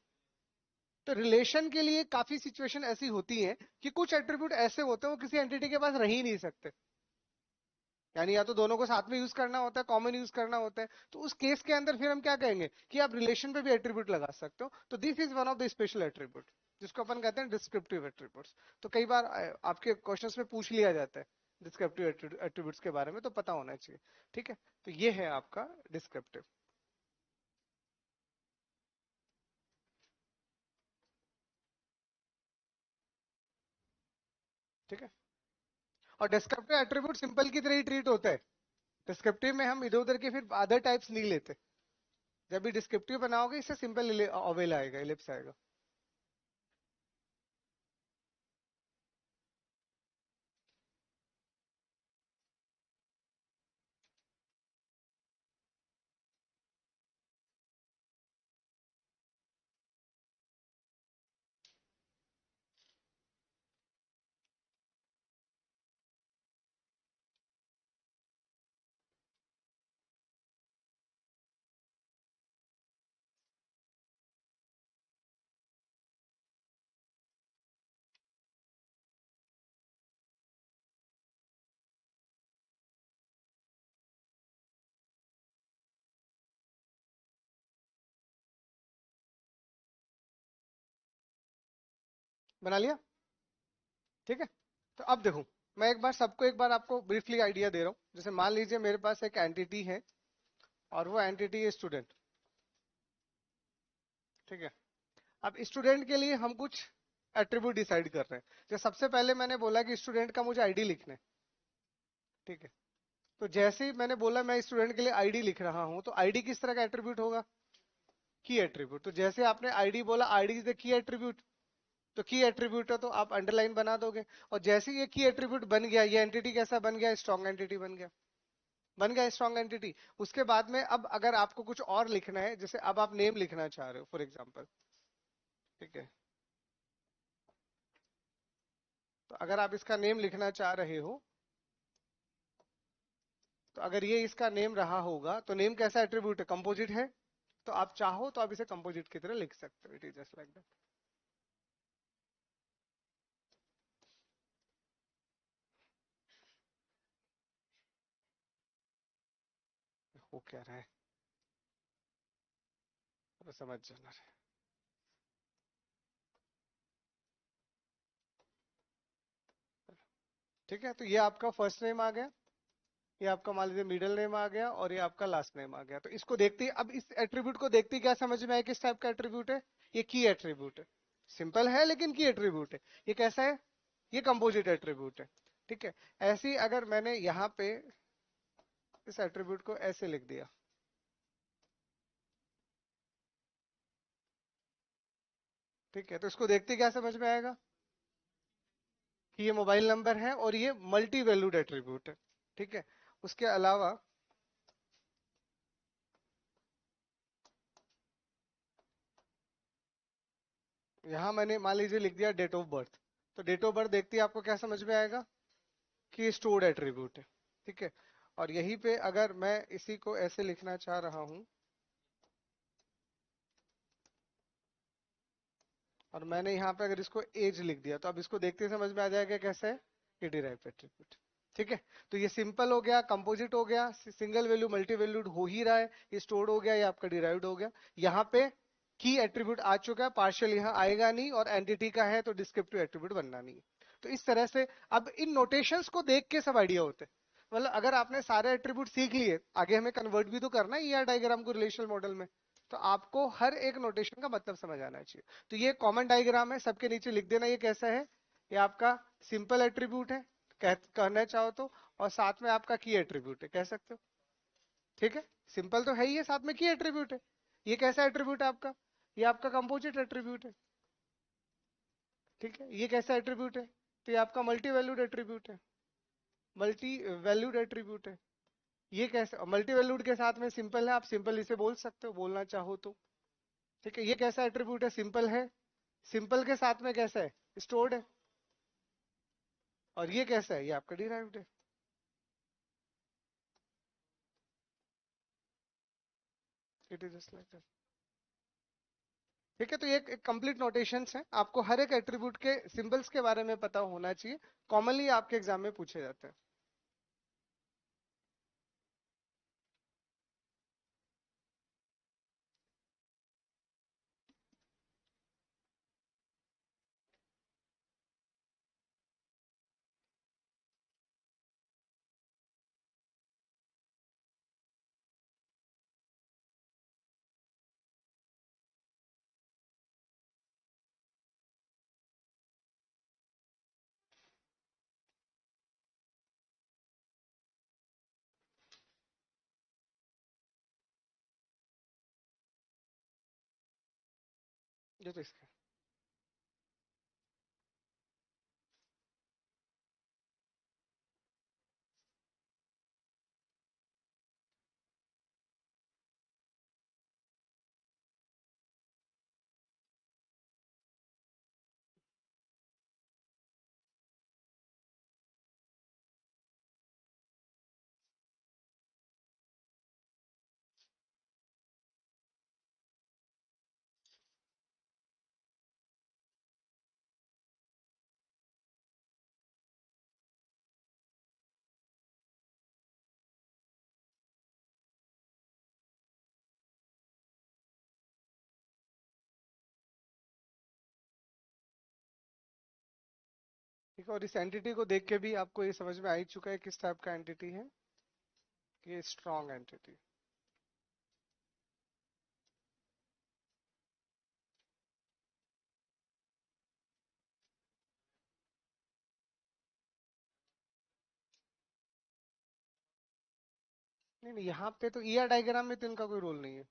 तो रिलेशन के लिए काफी सिचुएशन ऐसी होती है कि कुछ एट्रीब्यूट ऐसे होते हैं वो किसी एंटिटी के पास रह ही नहीं सकते, यानी या तो दोनों को साथ में यूज करना होता है, कॉमन यूज करना होता है, तो उस केस के अंदर फिर हम क्या कहेंगे कि आप रिलेशन पे भी एट्रीब्यूट लगा सकते हो। तो this is one of the special attribute जिसको अपन कहते हैं डिस्क्रिप्टिव एट्रीब्यूट्स। तो कई बार आपके क्वेश्चंस में पूछ लिया जाता है डिस्क्रिप्टिव एट्रीब्यूट्स के बारे में, तो पता होना चाहिए। ठीक है, तो ये है आपका डिस्क्रिप्टिव। ठीक है, और डिस्क्रिप्टिव एट्रीब्यूट सिंपल की तरह ही ट्रीट होता है। डिस्क्रिप्टिव में हम इधर उधर के फिर अदर टाइप्स नहीं लेते। जब भी डिस्क्रिप्टिव बनाओगे इससे सिंपल ओवेल आएगा, इलिप्स आएगा। बना लिया। ठीक है, तो अब देखो, मैं एक बार सबको एक बार आपको ब्रीफली आइडिया दे रहा हूँ। जैसे मान लीजिए मेरे पास एक एंटिटी है और वो एंटिटी है स्टूडेंट। ठीक है, अब स्टूडेंट के लिए हम कुछ एट्रीब्यूट डिसाइड कर रहे हैं। जैसे सबसे पहले मैंने बोला कि स्टूडेंट का मुझे आईडी लिखना है। ठीक है, तो जैसे ही मैंने बोला मैं स्टूडेंट के लिए आईडी लिख रहा हूं, तो आईडी किस तरह का एट्रीब्यूट होगा, की एट्रीब्यूट। तो जैसे आपने आईडी बोला, ID is the key attribute, तो की एट्रीब्यूट है तो आप अंडरलाइन बना दोगे। और जैसे ये की एट्रीब्यूट बन गया, ये एंटिटी कैसा बन गया, स्ट्रॉन्ग एंटिटी बन गया। बन गया स्ट्रॉन्ग एंटिटी। उसके बाद में अब अगर आपको कुछ और लिखना है, जैसे अब आप नेम लिखना चाह रहे हो फॉर एग्जांपल। ठीक है, तो अगर आप इसका नेम लिखना चाह रहे हो, तो अगर ये इसका नेम रहा होगा, तो नेम कैसा एट्रीब्यूट है, कंपोजिट है। तो आप चाहो तो आप इसे कंपोजिट की तरह लिख सकते हो, it is just like that. वो क्या रहा है, तो समझ जाना है। ठीक है, तो ये आपका फर्स्ट नेम आ गया, ये आपका मान लीजिए मिडिल नेम आ गया, और ये आपका लास्ट नेम आ गया। तो इसको देखते ही, अब इस एट्रीब्यूट को देखते ही क्या समझ में आया किस टाइप का एट्रीब्यूट है, ये की एट्रीब्यूट है। सिंपल है लेकिन की एट्रीब्यूट है। ये कैसा है, ये कंपोजिट एट्रीब्यूट है। ठीक है, ऐसे ही अगर मैंने यहाँ पे इस एट्रीब्यूट को ऐसे लिख दिया, ठीक है, तो इसको देखते ही क्या समझ में आएगा कि ये मोबाइल नंबर है और ये मल्टी वैल्यूड एट्रीब्यूट है। ठीक है, उसके अलावा यहां मैंने मान लीजिए लिख दिया डेट ऑफ बर्थ। तो डेट ऑफ बर्थ देखते ही आपको क्या समझ में आएगा कि स्टोर्ड एट्रीब्यूट है। ठीक है, और यहीं पे अगर मैं इसी को ऐसे लिखना चाह रहा हूं, और मैंने यहाँ पे अगर इसको एज लिख दिया, तो अब इसको देखते ही समझ में आ जाएगा कैसे है, ये डिराइव्ड एट्रीब्यूट। ठीक है, तो ये सिंपल हो गया, कंपोजिट हो गया, सिंगल वैल्यू मल्टी वैल्यूड हो ही रहा है, ये स्टोर्ड हो गया, ये आपका डिराइव्ड हो गया। यहाँ पे की एट्रीब्यूट आ चुका है, पार्शियल यहाँ आएगा नहीं, और एंटिटी का है तो डिस्क्रिप्टिव एट्रीब्यूट बनना नहीं है। तो इस तरह से अब इन नोटेशंस को देख के सब आइडिया होते हैं। मतलब अगर आपने सारे एट्रीब्यूट सीख लिए, आगे हमें कन्वर्ट भी तो करना है ईआर डायग्राम को रिलेशनल मॉडल में, तो आपको हर एक नोटेशन का मतलब समझ आना चाहिए। तो ये कॉमन डायग्राम है, सबके नीचे लिख देना ये कैसा है। ये आपका सिंपल एट्रीब्यूट है, कहना चाहो तो, और साथ में आपका की एट्रीब्यूट है, कह सकते हो। ठीक है, सिंपल तो है ही है, साथ में की एट्रीब्यूट है। ये कैसा एट्रीब्यूट है आपका, ये आपका कंपोजिट एट्रीब्यूट है। ठीक है, ये कैसा एट्रीब्यूट है, तो ये आपका मल्टी वैल्यूड एट्रीब्यूट है, मल्टी वैल्यूड एट्रीब्यूट है। ये कैसे मल्टी वैल्यूड के साथ में सिंपल है, आप सिंपल इसे बोल सकते हो बोलना चाहो तो। ठीक है, ये कैसा एट्रीब्यूट है, सिंपल है, सिंपल के साथ में कैसा है, स्टोर्ड है। और ये कैसा है, ये आपका डिराइव्ड है। It is just like that. ठीक है, तो ये एक कंप्लीट नोटेशंस है, आपको हर एक एट्रीब्यूट के सिंबल्स के बारे में पता होना चाहिए, कॉमनली आपके एग्जाम में पूछे जाते हैं। ये तो इसका ठीक है, और इस एंटिटी को देख के भी आपको ये समझ में आ ही चुका है किस टाइप का एंटिटी है, ये स्ट्रॉन्ग एंटिटी। नहीं नहीं, यहाँ पे तो ईआर डायग्राम में तो इनका कोई रोल नहीं है,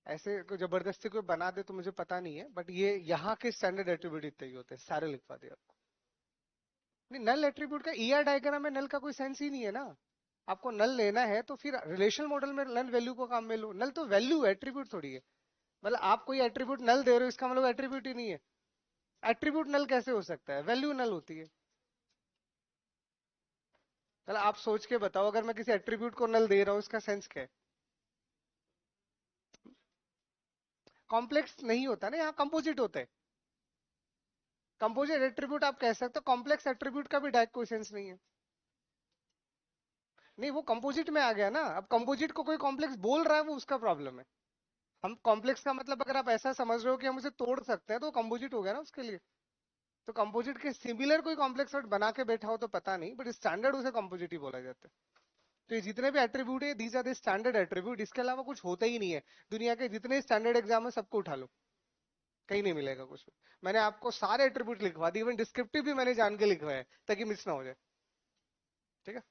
ऐसे कोई जबरदस्ती कोई बना दे तो मुझे पता नहीं है, बट ये यहाँ के स्टैंडर्ड एट्रीब्यूट इतने ही होते हैं, सारे लिखवा दिया आपको। नहीं, नल एट्रीब्यूट का ईआर डायग्राम में नल का कोई सेंस ही नहीं है ना। आपको नल लेना है तो फिर रिलेशनल मॉडल में नल वैल्यू को काम में लो, नल तो वैल्यू एट्रीब्यूट थोड़ी है। मतलब आप कोई एट्रीब्यूट नल दे रहे हो, इसका मतलब एट्रीब्यूट ही नहीं है। एट्रीब्यूट नल कैसे हो सकता है, वैल्यू नल होती है। मतलब आप सोच के बताओ, अगर मैं किसी एट्रीब्यूट को नल दे रहा हूँ, इसका सेंस क्या है? कॉम्प्लेक्स नहीं होता ना, यहाँ कंपोजिट होता है। कंपोजिट एट्रीब्यूट आप कह सकते हो, कॉम्प्लेक्स एट्रीब्यूट का भी डायरेक्ट कोई सेंस नहीं है। नहीं, वो कंपोजिट में आ गया ना, अब कंपोजिट को कोई कॉम्प्लेक्स बोल रहा है, वो उसका प्रॉब्लम है। हम कॉम्प्लेक्स का मतलब अगर आप ऐसा समझ रहे हो कि हम उसे तोड़ सकते हैं, तो कंपोजिट हो गया ना उसके लिए। तो कंपोजिट के सिमिलर कोई कॉम्प्लेक्स वर्ड बना के बैठा हो तो पता नहीं, बट स्टैंडर्ड उसे कंपोजिट ही बोला जाता है। तो ये जितने भी एट्रीब्यूट है, these are the standard attribute, इसके अलावा कुछ होता ही नहीं है। दुनिया के जितने स्टैंडर्ड एग्जाम है सबको उठा लो, कहीं नहीं मिलेगा कुछ भी। मैंने आपको सारे एट्रीब्यूट लिखवा दिए, इवन डिस्क्रिप्टिव भी मैंने जान के लिखवाया है ताकि मिस ना हो जाए। ठीक है,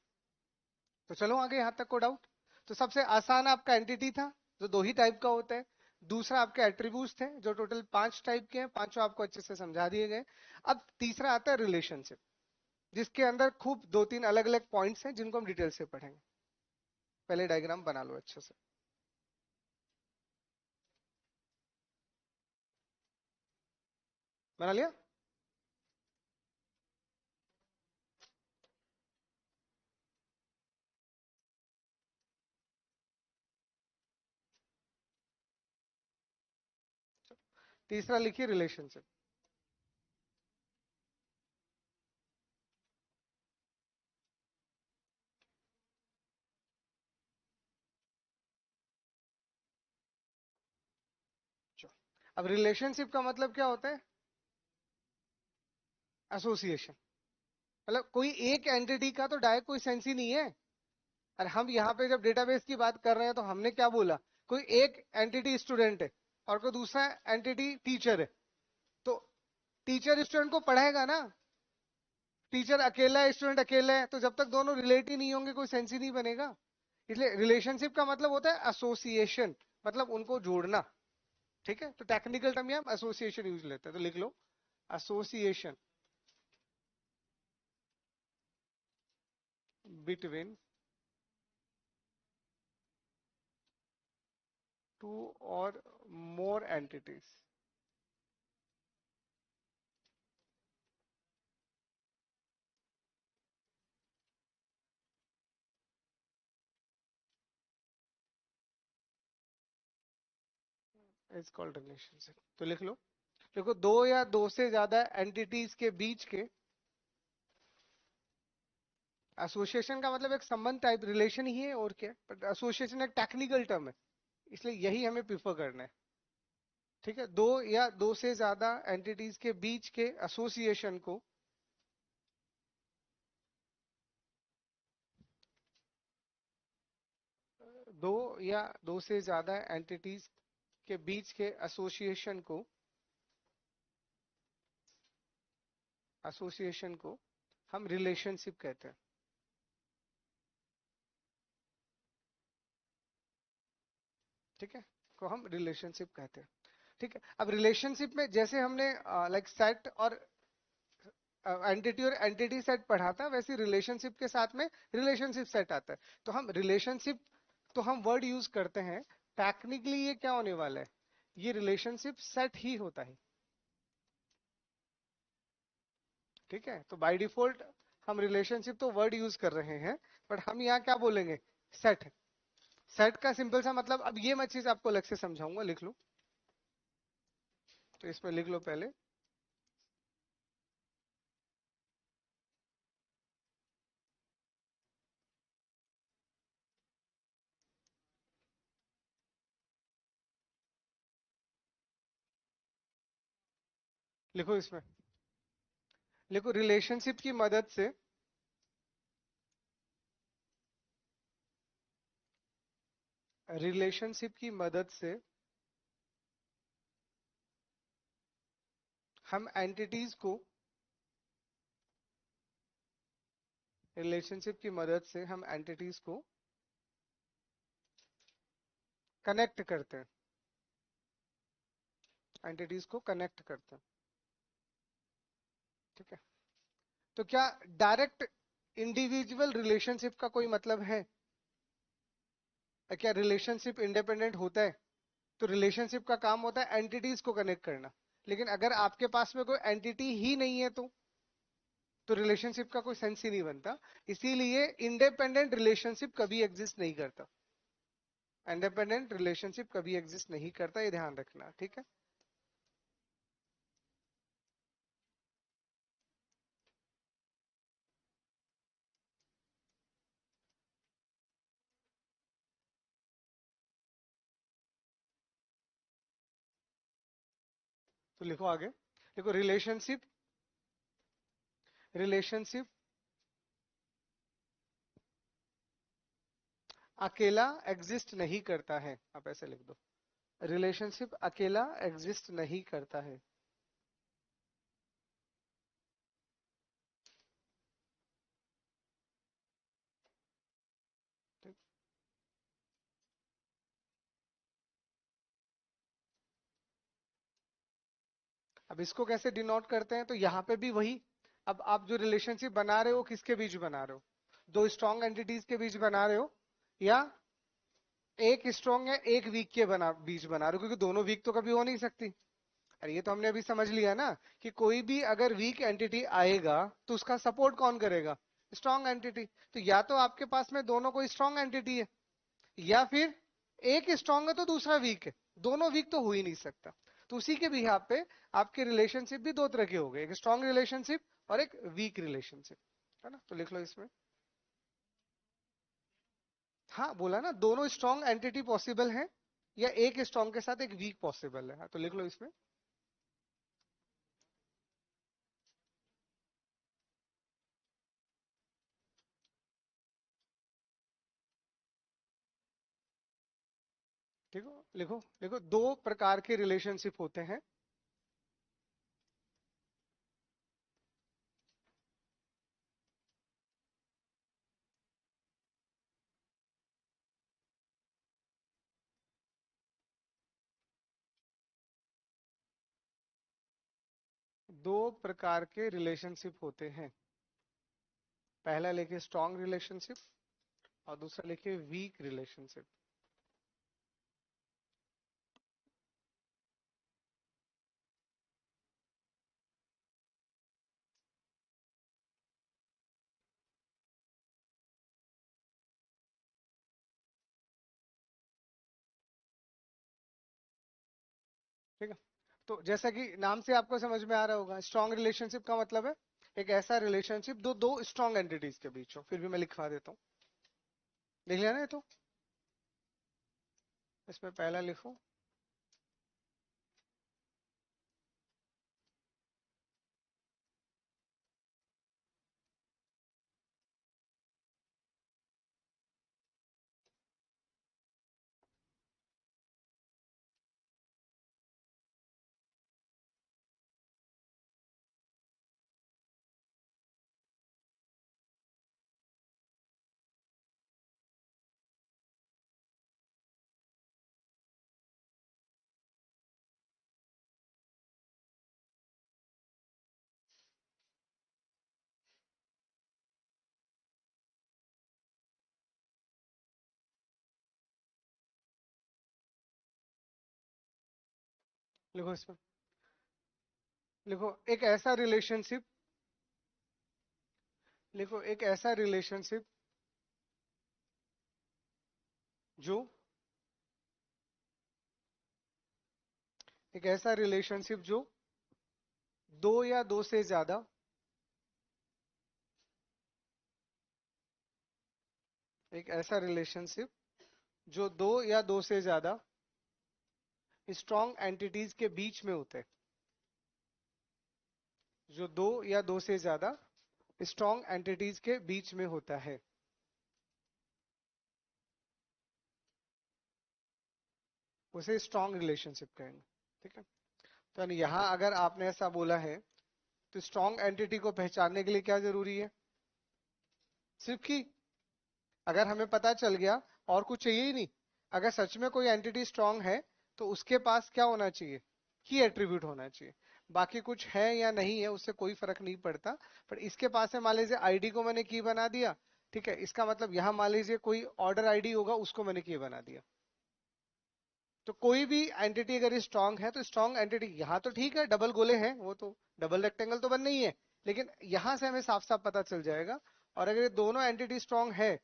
तो चलो आगे, यहाँ तक को डाउट? तो सबसे आसान आपका एंटिटी था, जो दो ही टाइप का होता है। दूसरा आपके एट्रीब्यूट्स थे, जो टोटल 5 टाइप के हैं, पांचों आपको अच्छे से समझा दिए गए। अब तीसरा आता है रिलेशनशिप, जिसके अंदर खूब दो तीन अलग अलग पॉइंट्स हैं जिनको हम डिटेल से पढ़ेंगे। पहले डायग्राम बना लो अच्छे से। बना लिया? तीसरा लिखिए रिलेशनशिप। अब रिलेशनशिप का मतलब क्या होता है? एसोसिएशन। मतलब कोई एक एंटिटी का तो डायरेक्ट कोई सेंस ही नहीं है। और हम यहाँ पे जब डेटाबेस की बात कर रहे हैं तो हमने क्या बोला? कोई एक एंटिटी स्टूडेंट है और कोई दूसरा एंटिटी टीचर है, तो टीचर स्टूडेंट को पढ़ाएगा ना। टीचर अकेला है, स्टूडेंट अकेला है, तो जब तक दोनों रिलेट ही नहीं होंगे कोई सेंस ही नहीं बनेगा। इसलिए रिलेशनशिप का मतलब होता है एसोसिएशन, मतलब उनको जोड़ना। ठीक है, तो टेक्निकल टर्म में हम एसोसिएशन यूज लेते हैं, तो लिख लो एसोसिएशन बिटवीन टू और more entities. Is called relationship. तो लिख लो, देखो दो या दो से ज्यादा एंटिटीज के बीच के, एसोसिएशन का मतलब एक संबंध टाइप रिलेशन ही है और क्या, बट एसोसिएशन एक टेक्निकल टर्म है, इसलिए यही हमें प्रिफर करना है। ठीक है, दो या दो से ज्यादा एंटिटीज के बीच के एसोसिएशन को दो या दो से ज्यादा एंटिटीज के बीच के एसोसिएशन को हम रिलेशनशिप कहते हैं। ठीक है, को हम रिलेशनशिप कहते हैं। ठीक है, अब रिलेशनशिप में जैसे हमने लाइक सेट और एंटिटी और एंटिटी सेट पढ़ा था, वैसे रिलेशनशिप के साथ में रिलेशनशिप सेट आता है। तो हम रिलेशनशिप, तो हम वर्ड यूज करते हैं, टेक्निकली ये क्या होने वाला है, ये रिलेशनशिप सेट ही होता है। ठीक है, तो बाय डिफॉल्ट हम रिलेशनशिप तो वर्ड यूज कर रहे हैं, बट हम यहाँ क्या बोलेंगे, सेट। सेट का सिंपल सा मतलब, अब ये मैं चीज आपको अलग से समझाऊंगा, लिख लो। तो इसमें लिख लो पहले, लिखो इसमें, लिखो रिलेशनशिप की मदद से, रिलेशनशिप की मदद से हम एंटिटीज को, रिलेशनशिप की मदद से हम एंटिटीज को कनेक्ट करते हैं, एंटिटीज को कनेक्ट करते हैं। ठीक है, तो क्या डायरेक्ट इंडिविजुअल रिलेशनशिप का कोई मतलब है, क्या रिलेशनशिप इंडिपेंडेंट होता है? तो रिलेशनशिप का काम होता है एंटिटीज को कनेक्ट करना, लेकिन अगर आपके पास में कोई एंटिटी ही नहीं है तो रिलेशनशिप का कोई सेंस ही नहीं बनता। इसीलिए इंडिपेंडेंट रिलेशनशिप कभी एग्जिस्ट नहीं करता, इंडिपेंडेंट रिलेशनशिप कभी एग्जिस्ट नहीं करता, ये ध्यान रखना। ठीक है, तो लिखो आगे, देखो रिलेशनशिप, रिलेशनशिप अकेला एग्जिस्ट नहीं करता है, आप ऐसे लिख दो, रिलेशनशिप अकेला एग्जिस्ट नहीं करता है। ठीक? अब इसको कैसे डिनोट करते हैं, तो यहाँ पे भी वही, अब आप जो रिलेशनशिप बना रहे हो किसके बीच बना रहे हो, दो स्ट्रॉन्ग एंटिटीज के बीच बना रहे हो, या एक स्ट्रॉन्ग है एक वीक के बीच बना रहे हो, क्योंकि दोनों वीक तो कभी हो नहीं सकती। अरे ये तो हमने अभी समझ लिया ना, कि कोई भी अगर वीक एंटिटी आएगा तो उसका सपोर्ट कौन करेगा, स्ट्रॉन्ग एंटिटी। तो या तो आपके पास में दोनों कोई स्ट्रॉन्ग एंटिटी है, या फिर एक स्ट्रॉन्ग है तो दूसरा वीक है, दोनों वीक तो हो ही नहीं सकता। तो उसी के भी यहाँ पे आपके रिलेशनशिप भी दो तरह के हो गए, एक स्ट्रॉन्ग रिलेशनशिप और एक वीक रिलेशनशिप, है ना। तो लिख लो इसमें, हाँ बोला ना, दोनों स्ट्रॉन्ग एंटिटी पॉसिबल है, या एक स्ट्रॉन्ग के साथ एक वीक पॉसिबल है। हाँ, तो लिख लो इसमें, ठीक हो, लिखो, लिखो दो प्रकार के रिलेशनशिप होते हैं, दो प्रकार के रिलेशनशिप होते हैं, पहला लिखिए स्ट्रॉन्ग रिलेशनशिप और दूसरा लिखिए वीक रिलेशनशिप। ठीक है। तो जैसा कि नाम से आपको समझ में आ रहा होगा, स्ट्रॉन्ग रिलेशनशिप का मतलब है एक ऐसा रिलेशनशिप दो दो स्ट्रॉन्ग एंटिटीज के बीच हो। फिर भी मैं लिखवा देता हूँ, लिख लिया ना ये तो। इसमें पहला लिखो, लिखो इसमें, लिखो एक ऐसा रिलेशनशिप, लिखो एक ऐसा रिलेशनशिप जो, एक ऐसा रिलेशनशिप जो दो या दो से ज्यादा, एक ऐसा रिलेशनशिप जो दो या दो से ज्यादा स्ट्रॉन्ग एंटिटीज के बीच में होते हैं, जो दो या दो से ज्यादा स्ट्रॉन्ग एंटिटीज के बीच में होता है, उसे स्ट्रॉन्ग रिलेशनशिप कहेंगे। ठीक है। तो यानी यहां अगर आपने ऐसा बोला है, तो स्ट्रॉन्ग एंटिटी को पहचानने के लिए क्या जरूरी है? सिर्फ की, अगर हमें पता चल गया और कुछ चाहिए ही नहीं, अगर सच में कोई एंटिटी स्ट्रांग है तो उसके पास क्या होना चाहिए? की एट्रीब्यूट होना चाहिए। बाकी कुछ है या नहीं है उससे कोई फर्क नहीं पड़ता। पर इसके पास है, मान लीजिए आईडी को मैंने की बना दिया, ठीक है, इसका मतलब यहां मान लीजिए कोई ऑर्डर आईडी होगा, उसको मैंने की बना दिया। तो कोई भी एंटिटी अगर स्ट्रांग है तो स्ट्रांग एंटिटी, यहां तो ठीक है डबल गोले हैं, वो तो डबल रेक्टेंगल तो बन नहीं है, लेकिन यहां से हमें साफ साफ पता चल जाएगा। और अगर ये दोनों एंटिटी स्ट्रांग है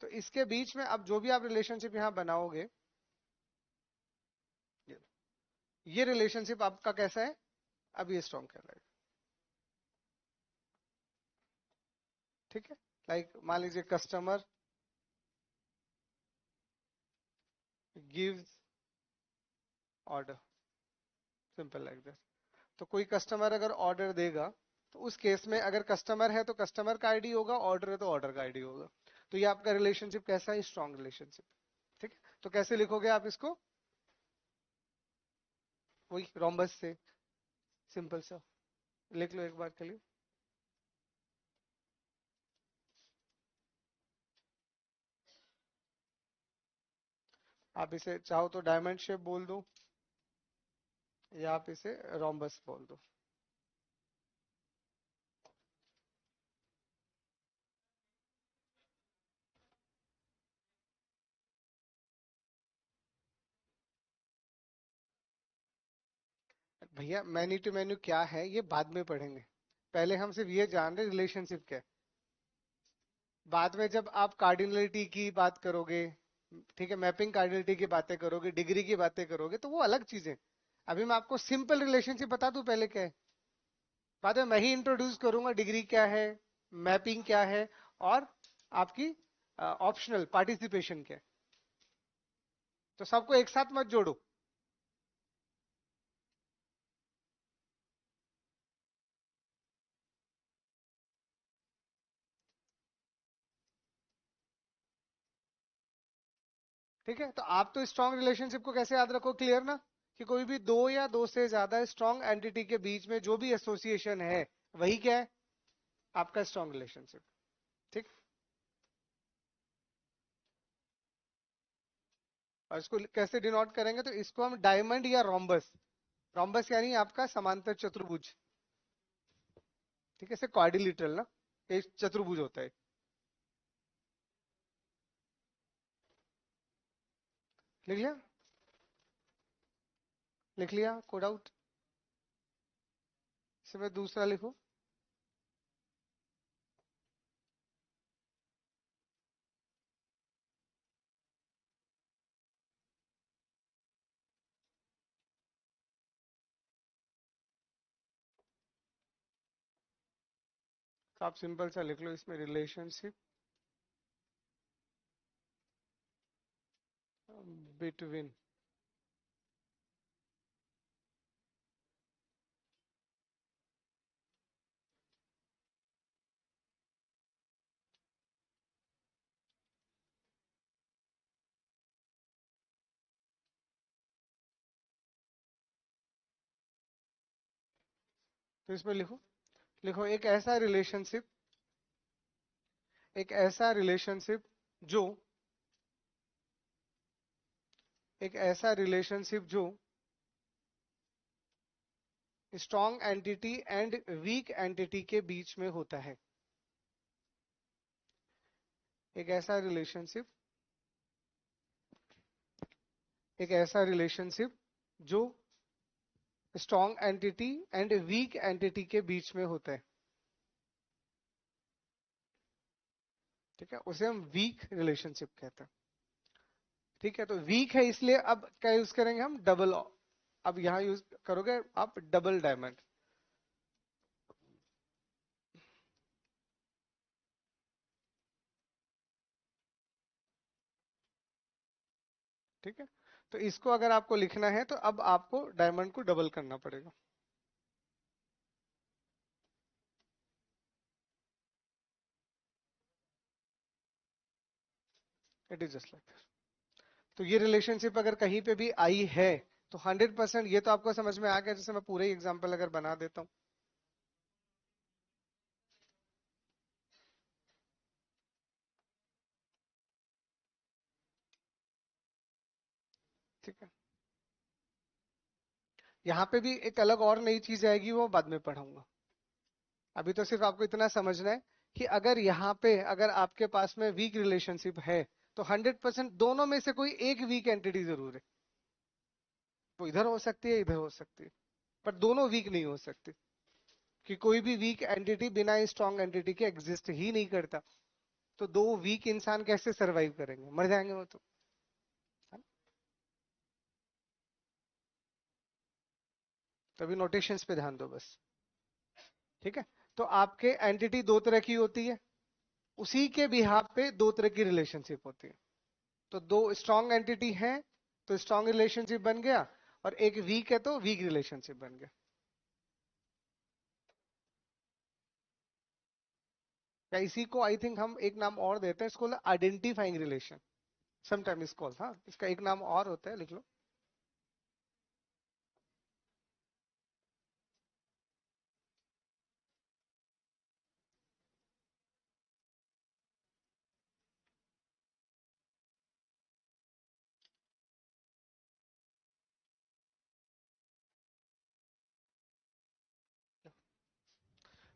तो इसके बीच में अब जो भी आप रिलेशनशिप यहां बनाओगे, ये रिलेशनशिप आपका कैसा है? अब ये स्ट्रांग कहलाएगा। ठीक है। लाइक मान लीजिए customer gives order, simple like that. तो कोई कस्टमर अगर ऑर्डर देगा, तो उस केस में अगर कस्टमर है तो कस्टमर का आईडी होगा, ऑर्डर है तो ऑर्डर का आईडी होगा। तो ये आपका रिलेशनशिप कैसा है? Strong relationship. ठीक है। तो कैसे लिखोगे आप इसको? वही रोम्बस से, सिंपल सा लिख लो एक बार के लिए। आप इसे चाहो तो डायमंड शेप बोल दो, या आप इसे रोम्बस बोल दो। भैया मैनी टू मेन्यू क्या है ये बाद में पढ़ेंगे, पहले हम सिर्फ ये जान रहे रिलेशनशिप क्या है। बाद में जब आप कार्डिनलिटी की बात करोगे, ठीक है, मैपिंग कार्डिनलिटी की बातें करोगे, डिग्री की बातें करोगे, तो वो अलग चीजें। अभी मैं आपको सिंपल रिलेशनशिप बता दूं पहले क्या है, बाद में मैं ही इंट्रोड्यूस करूंगा डिग्री क्या है, मैपिंग क्या है, और आपकी ऑप्शनल पार्टिसिपेशन क्या है। तो सबको एक साथ मत जोड़ो। ठीक है। तो आप तो स्ट्रॉन्ग रिलेशनशिप को कैसे याद रखो, क्लियर ना, कि कोई भी दो या दो से ज्यादा स्ट्रॉन्ग एंटिटी के बीच में जो भी एसोसिएशन है, वही क्या है? आपका स्ट्रॉन्ग रिलेशनशिप। ठीक। और इसको कैसे डिनोट करेंगे? तो इसको हम डायमंड या रोम्बस, रोम्बस यानी आपका समांतर चतुर्भुज। ठीक है, इसे क्वाड्रिलेटरल ना, एक चतुर्भुज होता है। लिख लिया? लिख लिया कोड आउट? इसमें दूसरा लिखो, तो आप सिंपल सा लिख लो इसमें रिलेशनशिप बिटवीन तो इसमें लिखो लिखो एक ऐसा रिलेशनशिप जो एक ऐसा रिलेशनशिप जो strong entity and weak entity के बीच में होता है। एक ऐसा रिलेशनशिप एक ऐसा रिलेशनशिप जो strong entity and weak entity के बीच में होता है। ठीक है, उसे हम वीक रिलेशनशिप कहते हैं। ठीक है, तो वीक है इसलिए अब क्या यूज करेंगे हम, डबल। अब यहां यूज करोगे आप डबल डायमंड। ठीक है, तो इसको अगर आपको लिखना है तो अब आपको डायमंड को डबल करना पड़ेगा। It is just like. तो ये रिलेशनशिप अगर कहीं पे भी आई है तो 100% ये तो आपको समझ में आ गया। जैसे मैं पूरा ही एग्जांपल अगर बना देता हूं, ठीक है, यहाँ पे भी एक अलग और नई चीज आएगी, वो बाद में पढ़ाऊंगा। अभी तो सिर्फ आपको इतना समझना है कि अगर यहाँ पे अगर आपके पास में वीक रिलेशनशिप है तो 100% दोनों में से कोई एक वीक एंटिटी जरूर है। वो इधर हो सकती है, इधर हो सकती है, पर दोनों वीक नहीं हो सकती। कि कोई भी वीक एंटिटी बिना स्ट्रॉन्ग एंटिटी के एग्जिस्ट ही नहीं करता। तो दो वीक इंसान कैसे सरवाइव करेंगे, मर जाएंगे वो तो। तभी नोटेशंस पे ध्यान दो बस। ठीक है, तो आपके एंटिटी दो तरह की होती है, उसी के बिहाफ पे दो तरह की रिलेशनशिप होती है। तो दो स्ट्रॉन्ग एंटिटी है तो स्ट्रॉन्ग रिलेशनशिप बन गया, और एक वीक है तो वीक रिलेशनशिप बन गया। या इसी को आई थिंक हम एक नाम और देते हैं, इसको identifying relation sometime is called. हाँ, इसका एक नाम और होता है, लिख लो।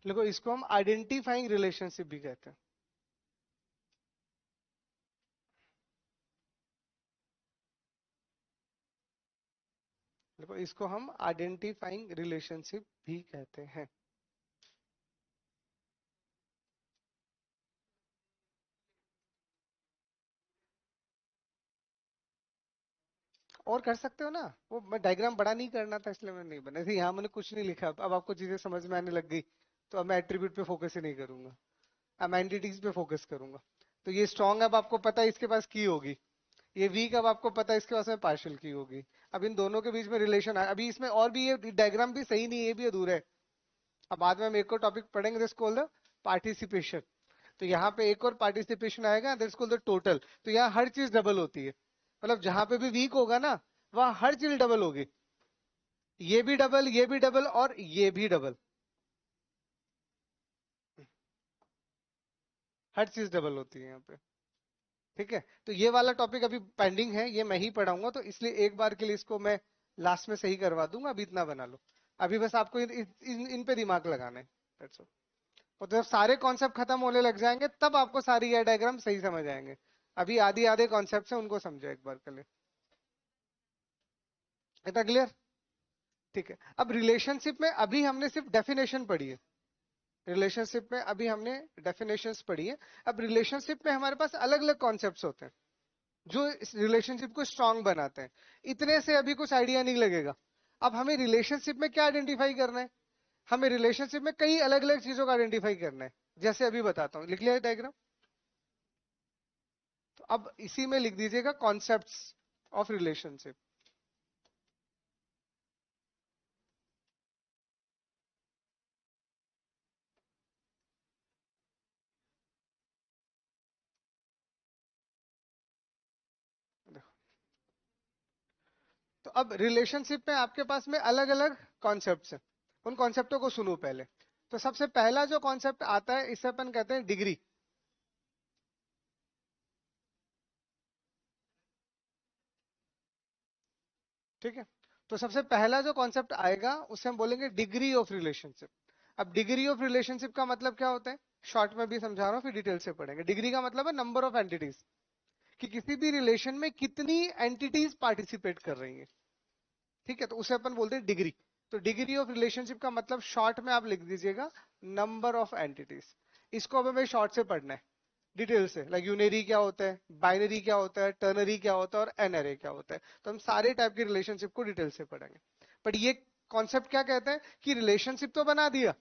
देखो, इसको हम आइडेंटिफाइंग रिलेशनशिप भी कहते हैं। देखो, इसको हम आइडेंटिफाइंग रिलेशनशिप भी कहते हैं। और कर सकते हो ना, वो मैं डायग्राम बड़ा नहीं करना था इसलिए मैंने नहीं बना। ऐसे यहाँ मैंने कुछ नहीं लिखा, अब आपको चीजें समझ में आने लग गई। तो अब मैं एट्रीब्यूट पे फोकस ही नहीं करूंगा, अब एंटिटीज पे फोकस करूंगा। तो ये स्ट्रॉन्ग अब आपको पता है इसके पास की होगी, ये वीक अब आपको पता है इसके पास में पार्शियल की होगी। अब इन दोनों के बीच में रिलेशन है। अभी इसमें और भी ये डायग्राम भी सही नहीं है, ये भी अधूरा है। अब बाद में हम एक और टॉपिक पढ़ेंगे, दिस कॉल्ड द पार्टिसिपेशन। तो यहाँ पे एक और पार्टिसिपेशन आएगा, दिस कॉल्ड द टोटल। तो यहाँ हर चीज डबल होती है, मतलब जहां पे भी वीक होगा ना वहां हर चीज डबल होगी। ये भी डबल, ये भी डबल, और ये भी डबल। हर चीज डबल होती है यहाँ पे। ठीक है, तो ये वाला टॉपिक अभी पेंडिंग है, ये मैं ही पढ़ाऊंगा, तो इसलिए एक बार के लिए इसको मैं लास्ट में सही करवा दूंगा। अभी इतना बना लो। अभी बस आपको इन पे दिमाग लगाना है। That's all। और जब सारे कॉन्सेप्ट खत्म होने लग जाएंगे तब आपको सारी ये डायग्राम सही समझ आएंगे। अभी आधे आधे कॉन्सेप्ट है, उनको समझो एक बार के लिए। इतना क्लियर? ठीक है, अब रिलेशनशिप में अभी हमने सिर्फ डेफिनेशन पढ़ी है। रिलेशनशिप में अभी हमने डेफिनेशंस पढ़ी है। अब रिलेशनशिप में हमारे पास अलग अलग कॉन्सेप्ट्स होते हैं जो इस रिलेशनशिप को स्ट्रांग बनाते हैं। इतने से अभी कुछ आइडिया नहीं लगेगा। अब हमें रिलेशनशिप में क्या आइडेंटिफाई करना है, हमें रिलेशनशिप में कई अलग अलग चीजों का आइडेंटिफाई करना है। जैसे अभी बताता हूं, लिख लिया डायग्राम? तो अब इसी में लिख दीजिएगा कॉन्सेप्ट्स ऑफ रिलेशनशिप। तो अब रिलेशनशिप में आपके पास में अलग अलग कॉन्सेप्ट्स हैं, उन कॉन्सेप्टों को सुनो पहले। तो सबसे पहला जो कॉन्सेप्ट आता है इसे अपन कहते हैं डिग्री। ठीक है, तो सबसे पहला जो कॉन्सेप्ट आएगा उसे हम बोलेंगे डिग्री ऑफ रिलेशनशिप। अब डिग्री ऑफ रिलेशनशिप का मतलब क्या होता है, शॉर्ट में भी समझा रहा हूं, फिर डिटेल से पढ़ेंगे। डिग्री का मतलब है नंबर ऑफ एंटिटीज, कि किसी भी रिलेशन में कितनी एंटिटीज पार्टिसिपेट कर रही हैं। ठीक है, तो उसे अपन बोलते हैं डिग्री। तो डिग्री ऑफ रिलेशनशिप का मतलब शॉर्ट में आप लिख दीजिएगा नंबर ऑफ एंटिटीज। इसको अब हमें शॉर्ट से पढ़ना है, डिटेल से। लाइक यूनरी क्या होता है, बाइनरी क्या होता है, टर्नरी क्या होता है और एनरी क्या होता है। तो हम सारे टाइप के रिलेशनशिप को डिटेल से पढ़ेंगे। बट ये कॉन्सेप्ट क्या कहते हैं कि रिलेशनशिप तो बना दिया,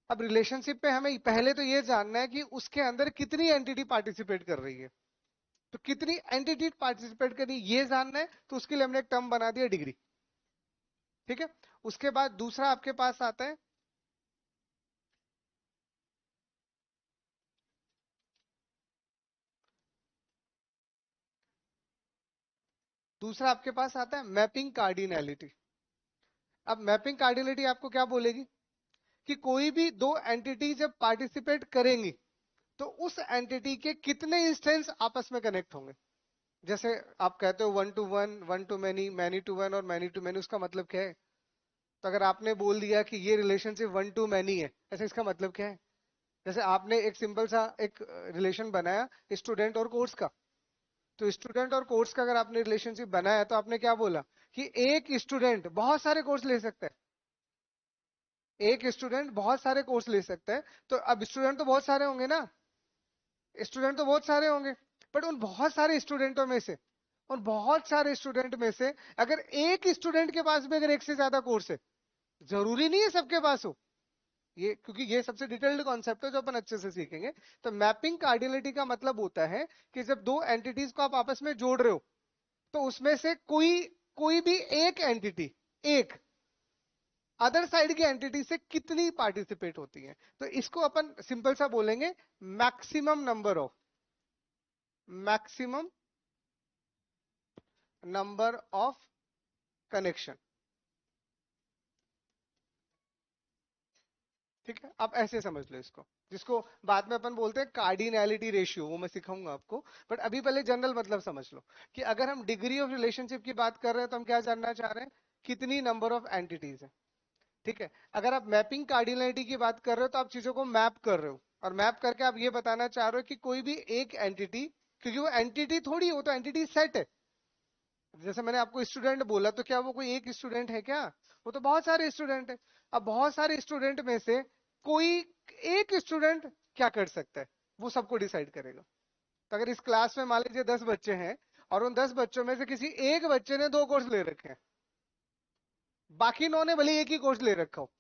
अब रिलेशनशिप पे हमें पहले तो ये जानना है कि उसके अंदर कितनी एंटिटी पार्टिसिपेट कर रही है। तो कितनी एंटिटी पार्टिसिपेट कर रही है ये जानना है, तो उसके लिए हमने एक टर्म बना दिया डिग्री। ठीक है, उसके बाद दूसरा आपके पास आता है, दूसरा आपके पास आता है मैपिंग कार्डिनैलिटी। अब मैपिंग कार्डिनैलिटी आपको क्या बोलेगी कि कोई भी दो एंटिटी जब पार्टिसिपेट करेंगी तो उस एंटिटी के कितने इंस्टेंस आपस में कनेक्ट होंगे। जैसे आप कहते हो one to one, one to many, many to one और मैनी टू मैनी, उसका मतलब क्या है? तो अगर आपने बोल दिया कि ये रिलेशनशिप वन टू मैनी है, ऐसे इसका मतलब क्या है? जैसे आपने एक सिंपल सा एक रिलेशन बनाया स्टूडेंट और कोर्स का। तो स्टूडेंट और कोर्स का अगर आपने रिलेशनशिप बनाया तो आपने क्या बोला कि एक स्टूडेंट बहुत सारे कोर्स ले सकता है, एक स्टूडेंट बहुत सारे कोर्स ले सकता है। तो अब स्टूडेंट तो बहुत सारे होंगे ना, स्टूडेंट तो बहुत सारे होंगे, बट उन बहुत सारे स्टूडेंटों में से, उन बहुत सारे स्टूडेंट में से अगर एक स्टूडेंट के पास भी अगर एक से ज्यादा कोर्स है, जरूरी नहीं है सबके पास हो ये, क्योंकि ये सबसे डिटेल्ड कॉन्सेप्ट है जो अपन अच्छे से सीखेंगे। तो मैपिंग कार्डिनलिटी का मतलब होता है कि जब दो एंटिटीज को आप आपस में जोड़ रहे हो तो उसमें से कोई कोई भी एक एंटिटी, एक अदर साइड की एंटिटी से कितनी पार्टिसिपेट होती है। तो इसको अपन सिंपल सा बोलेंगे maximum number of, maximum number of connection. ठीक है, आप ऐसे समझ लो इसको, जिसको बाद में अपन बोलते हैं कार्डिनैलिटी रेशियो, वो मैं सिखाऊंगा आपको। बट अभी पहले जनरल मतलब समझ लो कि अगर हम डिग्री ऑफ रिलेशनशिप की बात कर रहे हैं तो हम क्या जानना चाह रहे हैं, कितनी नंबर ऑफ एंटिटीज है। ठीक है, अगर आप मैपिंग कार्डिनलिटी की बात कर रहे हो तो आप चीजों को मैप कर रहे हो, और मैप करके आप ये बताना चाह रहे हो कि कोई भी एक एंटिटी, क्योंकि वो एंटिटी थोड़ी, वो तो एंटिटी सेट है। जैसे मैंने आपको स्टूडेंट बोला, तो क्या वो कोई एक स्टूडेंट है क्या? वो तो बहुत सारे स्टूडेंट है। अब बहुत सारे स्टूडेंट में से कोई एक स्टूडेंट क्या कर सकता है, वो सबको डिसाइड करेगा। तो अगर इस क्लास में मान लीजिए 10 बच्चे हैं, और उन 10 बच्चों में से किसी एक बच्चे ने 2 कोर्स ले रखे हैं, बाकी 9 ने भले एक ही कोर्स ले रखा हो,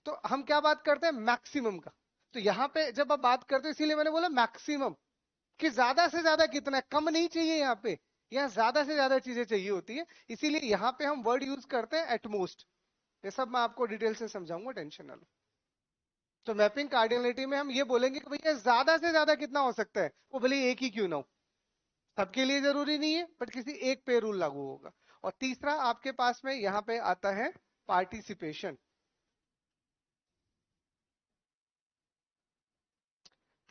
तो हम क्या बात करते हैं, मैक्सिमम का। तो यहां पे जब आप बात करते हो, इसीलिए मैंने बोला मैक्सिमम, कि ज्यादा से ज्यादा कितना है, कम नहीं चाहिए यहाँ पे, यहाँ ज्यादा से ज्यादा चीजें चाहिए होती है। इसीलिए यहाँ पे हम वर्ड यूज करते हैं एटमोस्ट। ये सब मैं आपको डिटेल से समझाऊंगा, टेंशन ना लो। तो मैपिंग कार्डिनलिटी में हम ये बोलेंगे कि भैया ज्यादा से ज्यादा कितना हो सकता है, वो भले एक ही क्यों ना हो, सबके लिए जरूरी नहीं है, बट किसी एक पे रूल लागू होगा। और तीसरा आपके पास में यहाँ पे आता है पार्टिसिपेशन।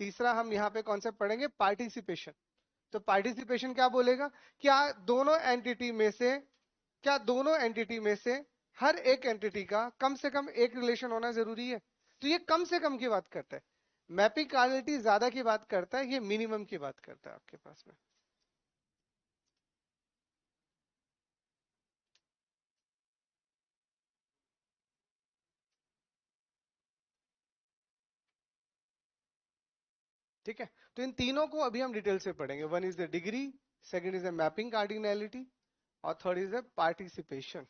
तीसरा हम यहाँ पे कॉन्सेप्ट पढ़ेंगे पार्टिसिपेशन। तो पार्टिसिपेशन क्या बोलेगा, क्या दोनों एंटिटी में से, क्या दोनों एंटिटी में से हर एक एंटिटी का कम से कम एक रिलेशन होना जरूरी है। तो ये कम से कम की बात करता है, मैपिंग क्वालिटी ज्यादा की बात करता है, ये मिनिमम की बात करता है आपके पास में। ठीक है, तो इन तीनों को अभी हम डिटेल से पढ़ेंगे। One is the degree, second is the mapping cardinality, और थर्ड इज द पार्टिसिपेशन।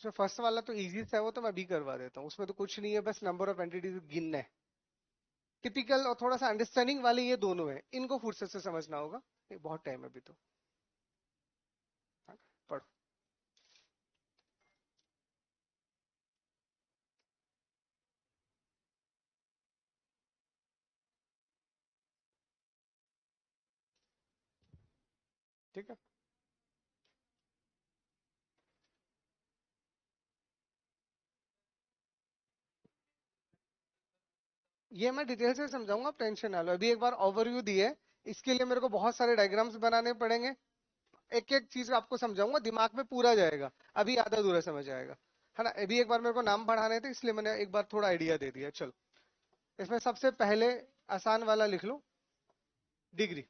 इसमें फर्स्ट वाला तो इजी सा है, वो तो मैं भी करवा देता हूँ, उसमें तो कुछ नहीं है, बस नंबर ऑफ एंटिटीज गिनना है। टिपिकल और थोड़ा सा अंडरस्टैंडिंग वाले ये दोनों है, इनको फुर्सत से समझना होगा, ये बहुत टाइम है अभी तो। हाँ, पढ़ो। ठीक है, ये मैं डिटेल से समझाऊंगा, आप टेंशन ना लो, अभी एक बार ओवरव्यू दिए, इसके लिए मेरे को बहुत सारे डायग्राम्स बनाने पड़ेंगे, एक एक चीज आपको समझाऊंगा, दिमाग में पूरा जाएगा, अभी आधा अधूरा समझ आएगा, है ना। अभी एक बार मेरे को नाम पढ़ाने थे, इसलिए मैंने एक बार थोड़ा आइडिया दे दिया। चलो, इसमें सबसे पहले आसान वाला लिख लो, डिग्री।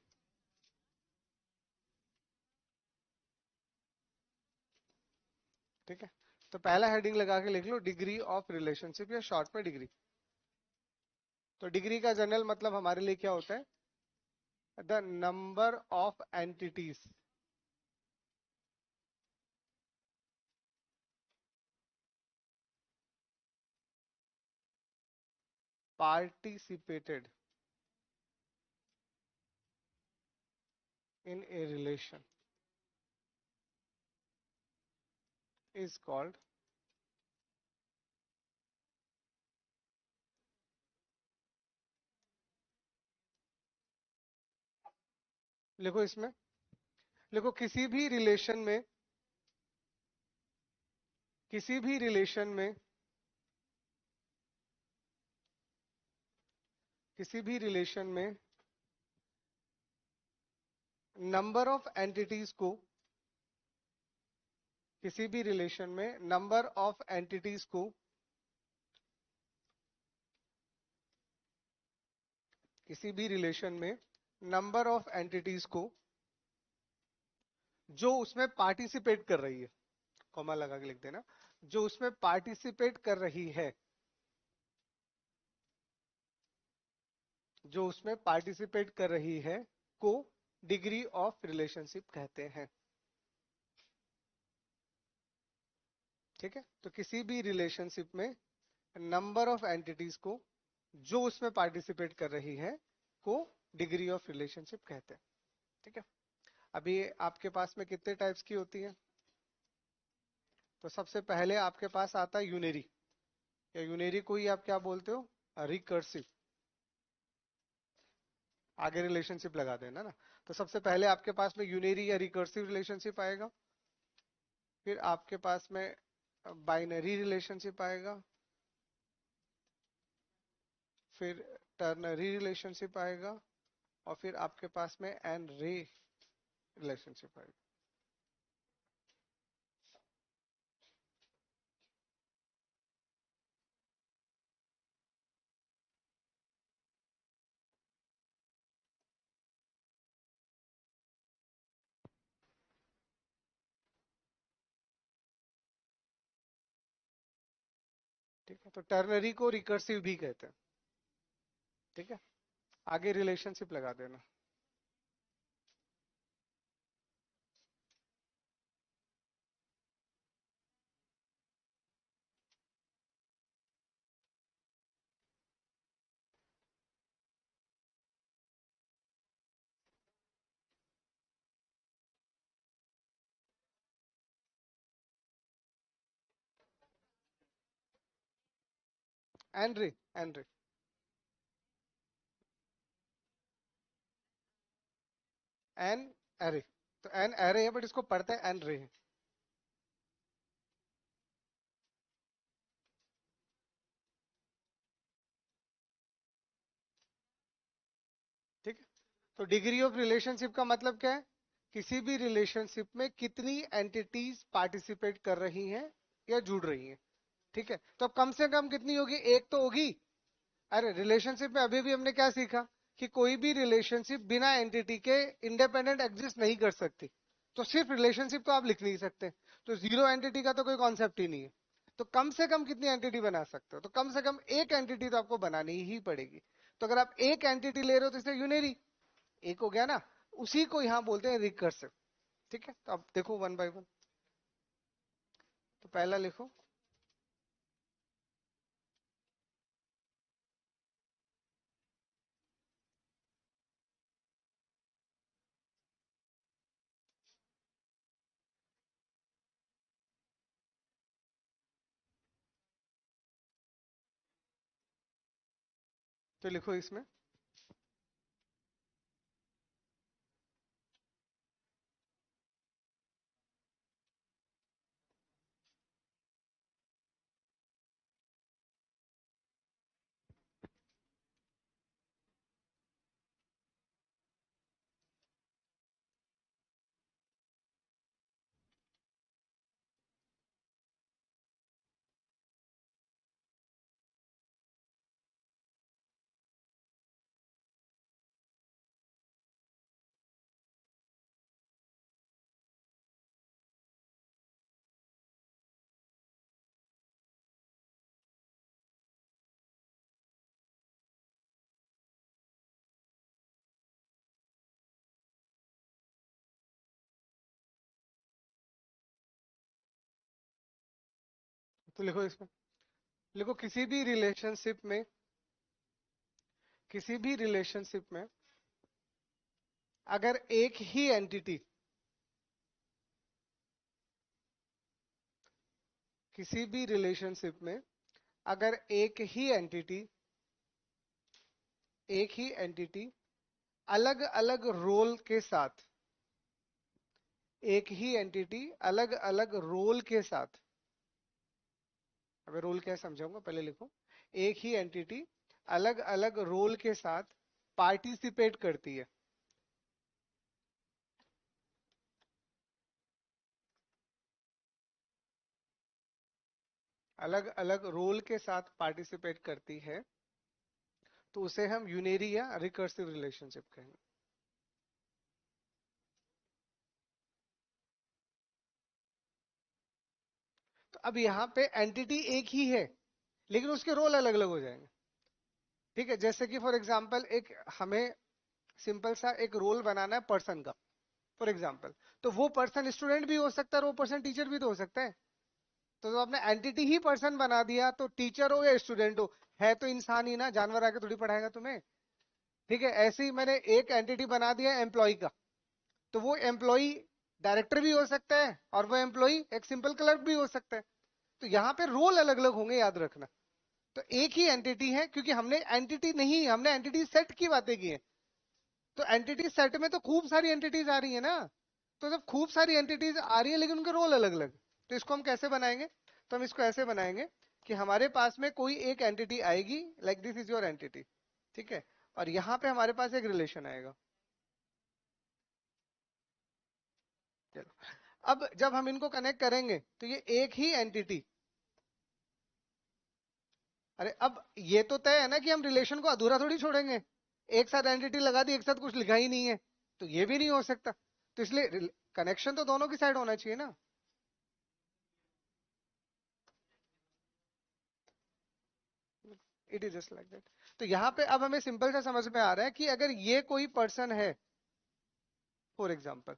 ठीक है, तो पहला हेडिंग लगा के लिख लो, डिग्री ऑफ रिलेशनशिप, या शॉर्ट में डिग्री। तो डिग्री का जनरल मतलब हमारे लिए क्या होता है, the number of entities participated in a relation is called, लिखो इसमें, लिखो किसी भी रिलेशन में, किसी भी रिलेशन में, किसी भी रिलेशन में नंबर ऑफ एंटिटीज को, किसी भी रिलेशन में नंबर ऑफ एंटिटीज को, किसी भी रिलेशन में नंबर ऑफ एंटिटीज को जो उसमें पार्टिसिपेट कर रही है, कॉमा लगा के लिख देना, जो उसमें पार्टिसिपेट कर रही है, जो उसमें पार्टिसिपेट कर रही है को डिग्री ऑफ रिलेशनशिप कहते हैं। ठीक है, तो किसी भी रिलेशनशिप में नंबर ऑफ एंटिटीज को जो उसमें पार्टिसिपेट कर रही है को डिग्री ऑफ रिलेशनशिप कहते हैं। ठीक है, अभी आपके पास में कितने टाइप्स की होती है, तो सबसे पहले आपके पास आता है यूनेरी, या यूनेरी को ही आप क्या बोलते हो, रिकर्सिव, आगे रिलेशनशिप लगा देना ना। तो सबसे पहले आपके पास में यूनेरी या रिकर्सिव रिलेशनशिप आएगा, फिर आपके पास में बाइनरी रिलेशनशिप आएगा, फिर टर्नरी रिलेशनशिप आएगा, और फिर आपके पास में एन रे रिलेशनशिप आएगा। ठीक है, तो टर्नरी को रिकर्सिव भी कहते हैं। ठीक है, आगे रिलेशनशिप लगा देना। एन रे, एन रे, एन एरे, तो एन एरे है, बट इसको पढ़ते हैं एन रे। ठीक है, तो डिग्री ऑफ रिलेशनशिप का मतलब क्या है, किसी भी रिलेशनशिप में कितनी एंटिटीज पार्टिसिपेट कर रही हैं या जुड़ रही हैं। ठीक है, तो अब कम से कम कितनी होगी, एक तो होगी। अरे रिलेशनशिप में अभी भी हमने क्या सीखा, कि कोई भी रिलेशनशिप बिना एंटिटी के इंडिपेंडेंट एग्जिस्ट नहीं कर सकती, तो सिर्फ रिलेशनशिप तो आप लिख नहीं सकते, तो जीरो एंटिटी का तो कोई कॉन्सेप्ट ही नहीं है। तो कम से कम कितनी एंटिटी बना सकते हो, तो कम से कम एक एंटिटी तो आपको बनानी ही पड़ेगी। तो अगर आप एक एंटिटी ले रहे हो तो इसे यूनेरी, एक हो गया ना, उसी को यहां बोलते हैं रिकर्सिव। ठीक है, तो अब देखो वन बाय वन। तो पहला लिखो, तो लिखो इसमें तो लिखो इसमें, लिखो किसी भी रिलेशनशिप में अगर एक ही एंटिटी, किसी भी रिलेशनशिप में अगर एक ही एंटिटी अलग अलग रोल के साथ, एक ही एंटिटी अलग अलग रोल के साथ, अब रोल क्या है समझाऊंगा, पहले लिखो, एक ही एंटिटी अलग अलग रोल के साथ पार्टिसिपेट करती है, अलग अलग रोल के साथ पार्टिसिपेट करती है, तो उसे हम यूनेरी या रिकर्सिव रिलेशनशिप कहेंगे। तो अब यहाँ पे एंटिटी एक ही है लेकिन उसके रोल अलग अलग हो जाएंगे। ठीक है, जैसे कि फॉर एग्जाम्पल एक हमें सिंपल सा एक रोल बनाना है पर्सन का, फॉर एग्जाम्पल, तो वो पर्सन स्टूडेंट भी हो सकता है और वो पर्सन टीचर भी तो हो सकता है। तो जब आपने एंटिटी ही पर्सन बना दिया तो टीचर हो या स्टूडेंट हो, है तो इंसान ही ना, जानवर आके थोड़ी पढ़ाएगा तुम्हें। ठीक है, ऐसे ही मैंने एक एंटिटी बना दिया एम्प्लॉय का, तो वो एम्प्लॉय डायरेक्टर भी हो सकता है और वो एम्प्लॉय एक सिंपल क्लर्क भी हो सकता है। तो यहाँ पे रोल अलग अलग होंगे, याद रखना। तो एक ही एंटिटी है, क्योंकि हमने एंटिटी नहीं, हमने एंटिटी सेट की बातें की है। तो एंटिटी सेट में तो खूब सारी एंटिटीज आ रही है ना, तो जब खूब सारी एंटिटीज आ रही है लेकिन उनके रोल अलग अलग, तो इसको हम कैसे बनाएंगे? तो हम इसको ऐसे बनाएंगे कि हमारे पास में कोई एक एंटिटी आएगी, like this is your entity, ठीक है, और यहाँ पे हमारे पास एक रिलेशन आएगा। चलो, अब जब हम इनको कनेक्ट करेंगे तो ये एक ही एंटिटी, अरे अब ये तो तय है ना कि हम रिलेशन को अधूरा थोड़ी छोड़ेंगे, एक साथ एंटिटी लगा दी, एक साथ कुछ लिखा ही नहीं है, तो ये भी नहीं हो सकता। तो इसलिए कनेक्शन तो दोनों की साइड होना चाहिए ना। It is just like that. तो यहाँ पे अब हमें सिंपल सा समझ में आ रहा है कि अगर ये कोई पर्सन है, फॉर एग्जाम्पल,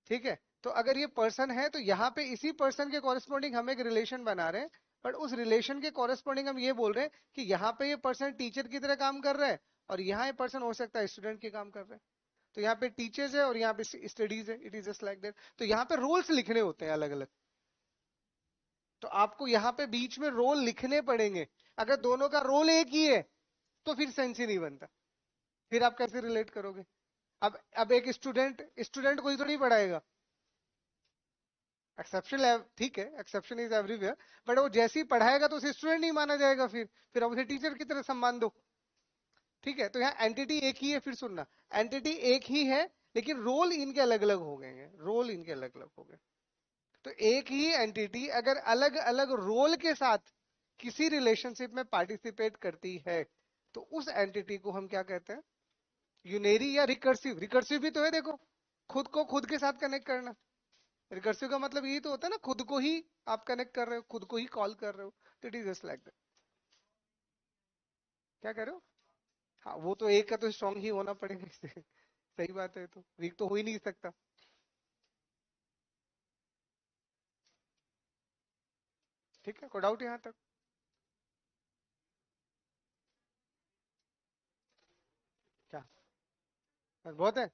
ठीक है, तो अगर ये पर्सन है तो यहाँ पे इसी पर्सन के कॉरेस्पॉन्डिंग हम एक रिलेशन बना रहे हैं, बट उस रिलेशन के कॉरेस्पॉन्डिंग हम ये बोल रहे हैं कि यहाँ पे ये पर्सन टीचर की तरह काम कर रहा है और यहाँ ये पर्सन हो सकता है स्टूडेंट के काम कर रहे हैं। तो यहाँ पे टीचर्स है और यहाँ पे स्टडीज है, it is just like that. तो यहाँ पे रोल्स लिखने होते हैं अलग अलग, तो आपको यहाँ पे बीच में रोल लिखने पड़ेंगे। अगर दोनों का रोल एक ही है तो फिर सेंस ही नहीं बनता, फिर आप कैसे रिलेट करोगे? अब एक स्टूडेंट स्टूडेंट को ही थोड़ी पढ़ाएगा, एक्सेप्शन, ठीक है, एक्सेप्शन इज एवरीवेयर, बट वो जैसे ही पढ़ाएगा तो उसे स्टूडेंट नहीं माना जाएगा, फिर आप उसे टीचर की तरह सम्मान दो। ठीक है, तो यहाँ एंटिटी एक ही है, फिर सुनना, एंटिटी एक ही है लेकिन रोल इनके अलग अलग हो गए हैं, रोल इनके अलग अलग हो गए। तो एक ही एंटिटी अगर अलग अलग रोल के साथ किसी रिलेशनशिप में पार्टिसिपेट करती है तो उस एंटिटी को हम क्या कहते हैं? यूनेरी या रिकर्सिव। रिकर्सिव भी तो है, देखो, खुद को खुद के साथ कनेक्ट करना। रिकर्सिव का मतलब यही तो होता है ना, खुद को ही आप कनेक्ट कर रहे हो, खुद को ही कॉल कर रहे हो। तो it is just like that. क्या कह रहे हो? हाँ, वो तो एक का तो स्ट्रांग ही होना पड़ेगा इससे। सही बात है, तो वीक तो हो ही नहीं सकता। ठीक है, कोई डाउट यहाँ तक? क्या बस बहुत है?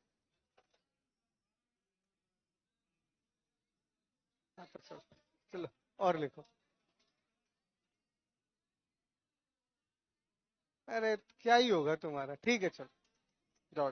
हाँ, तो चलो और लिखो। अरे क्या ही होगा तुम्हारा, ठीक है चलो, जाओ।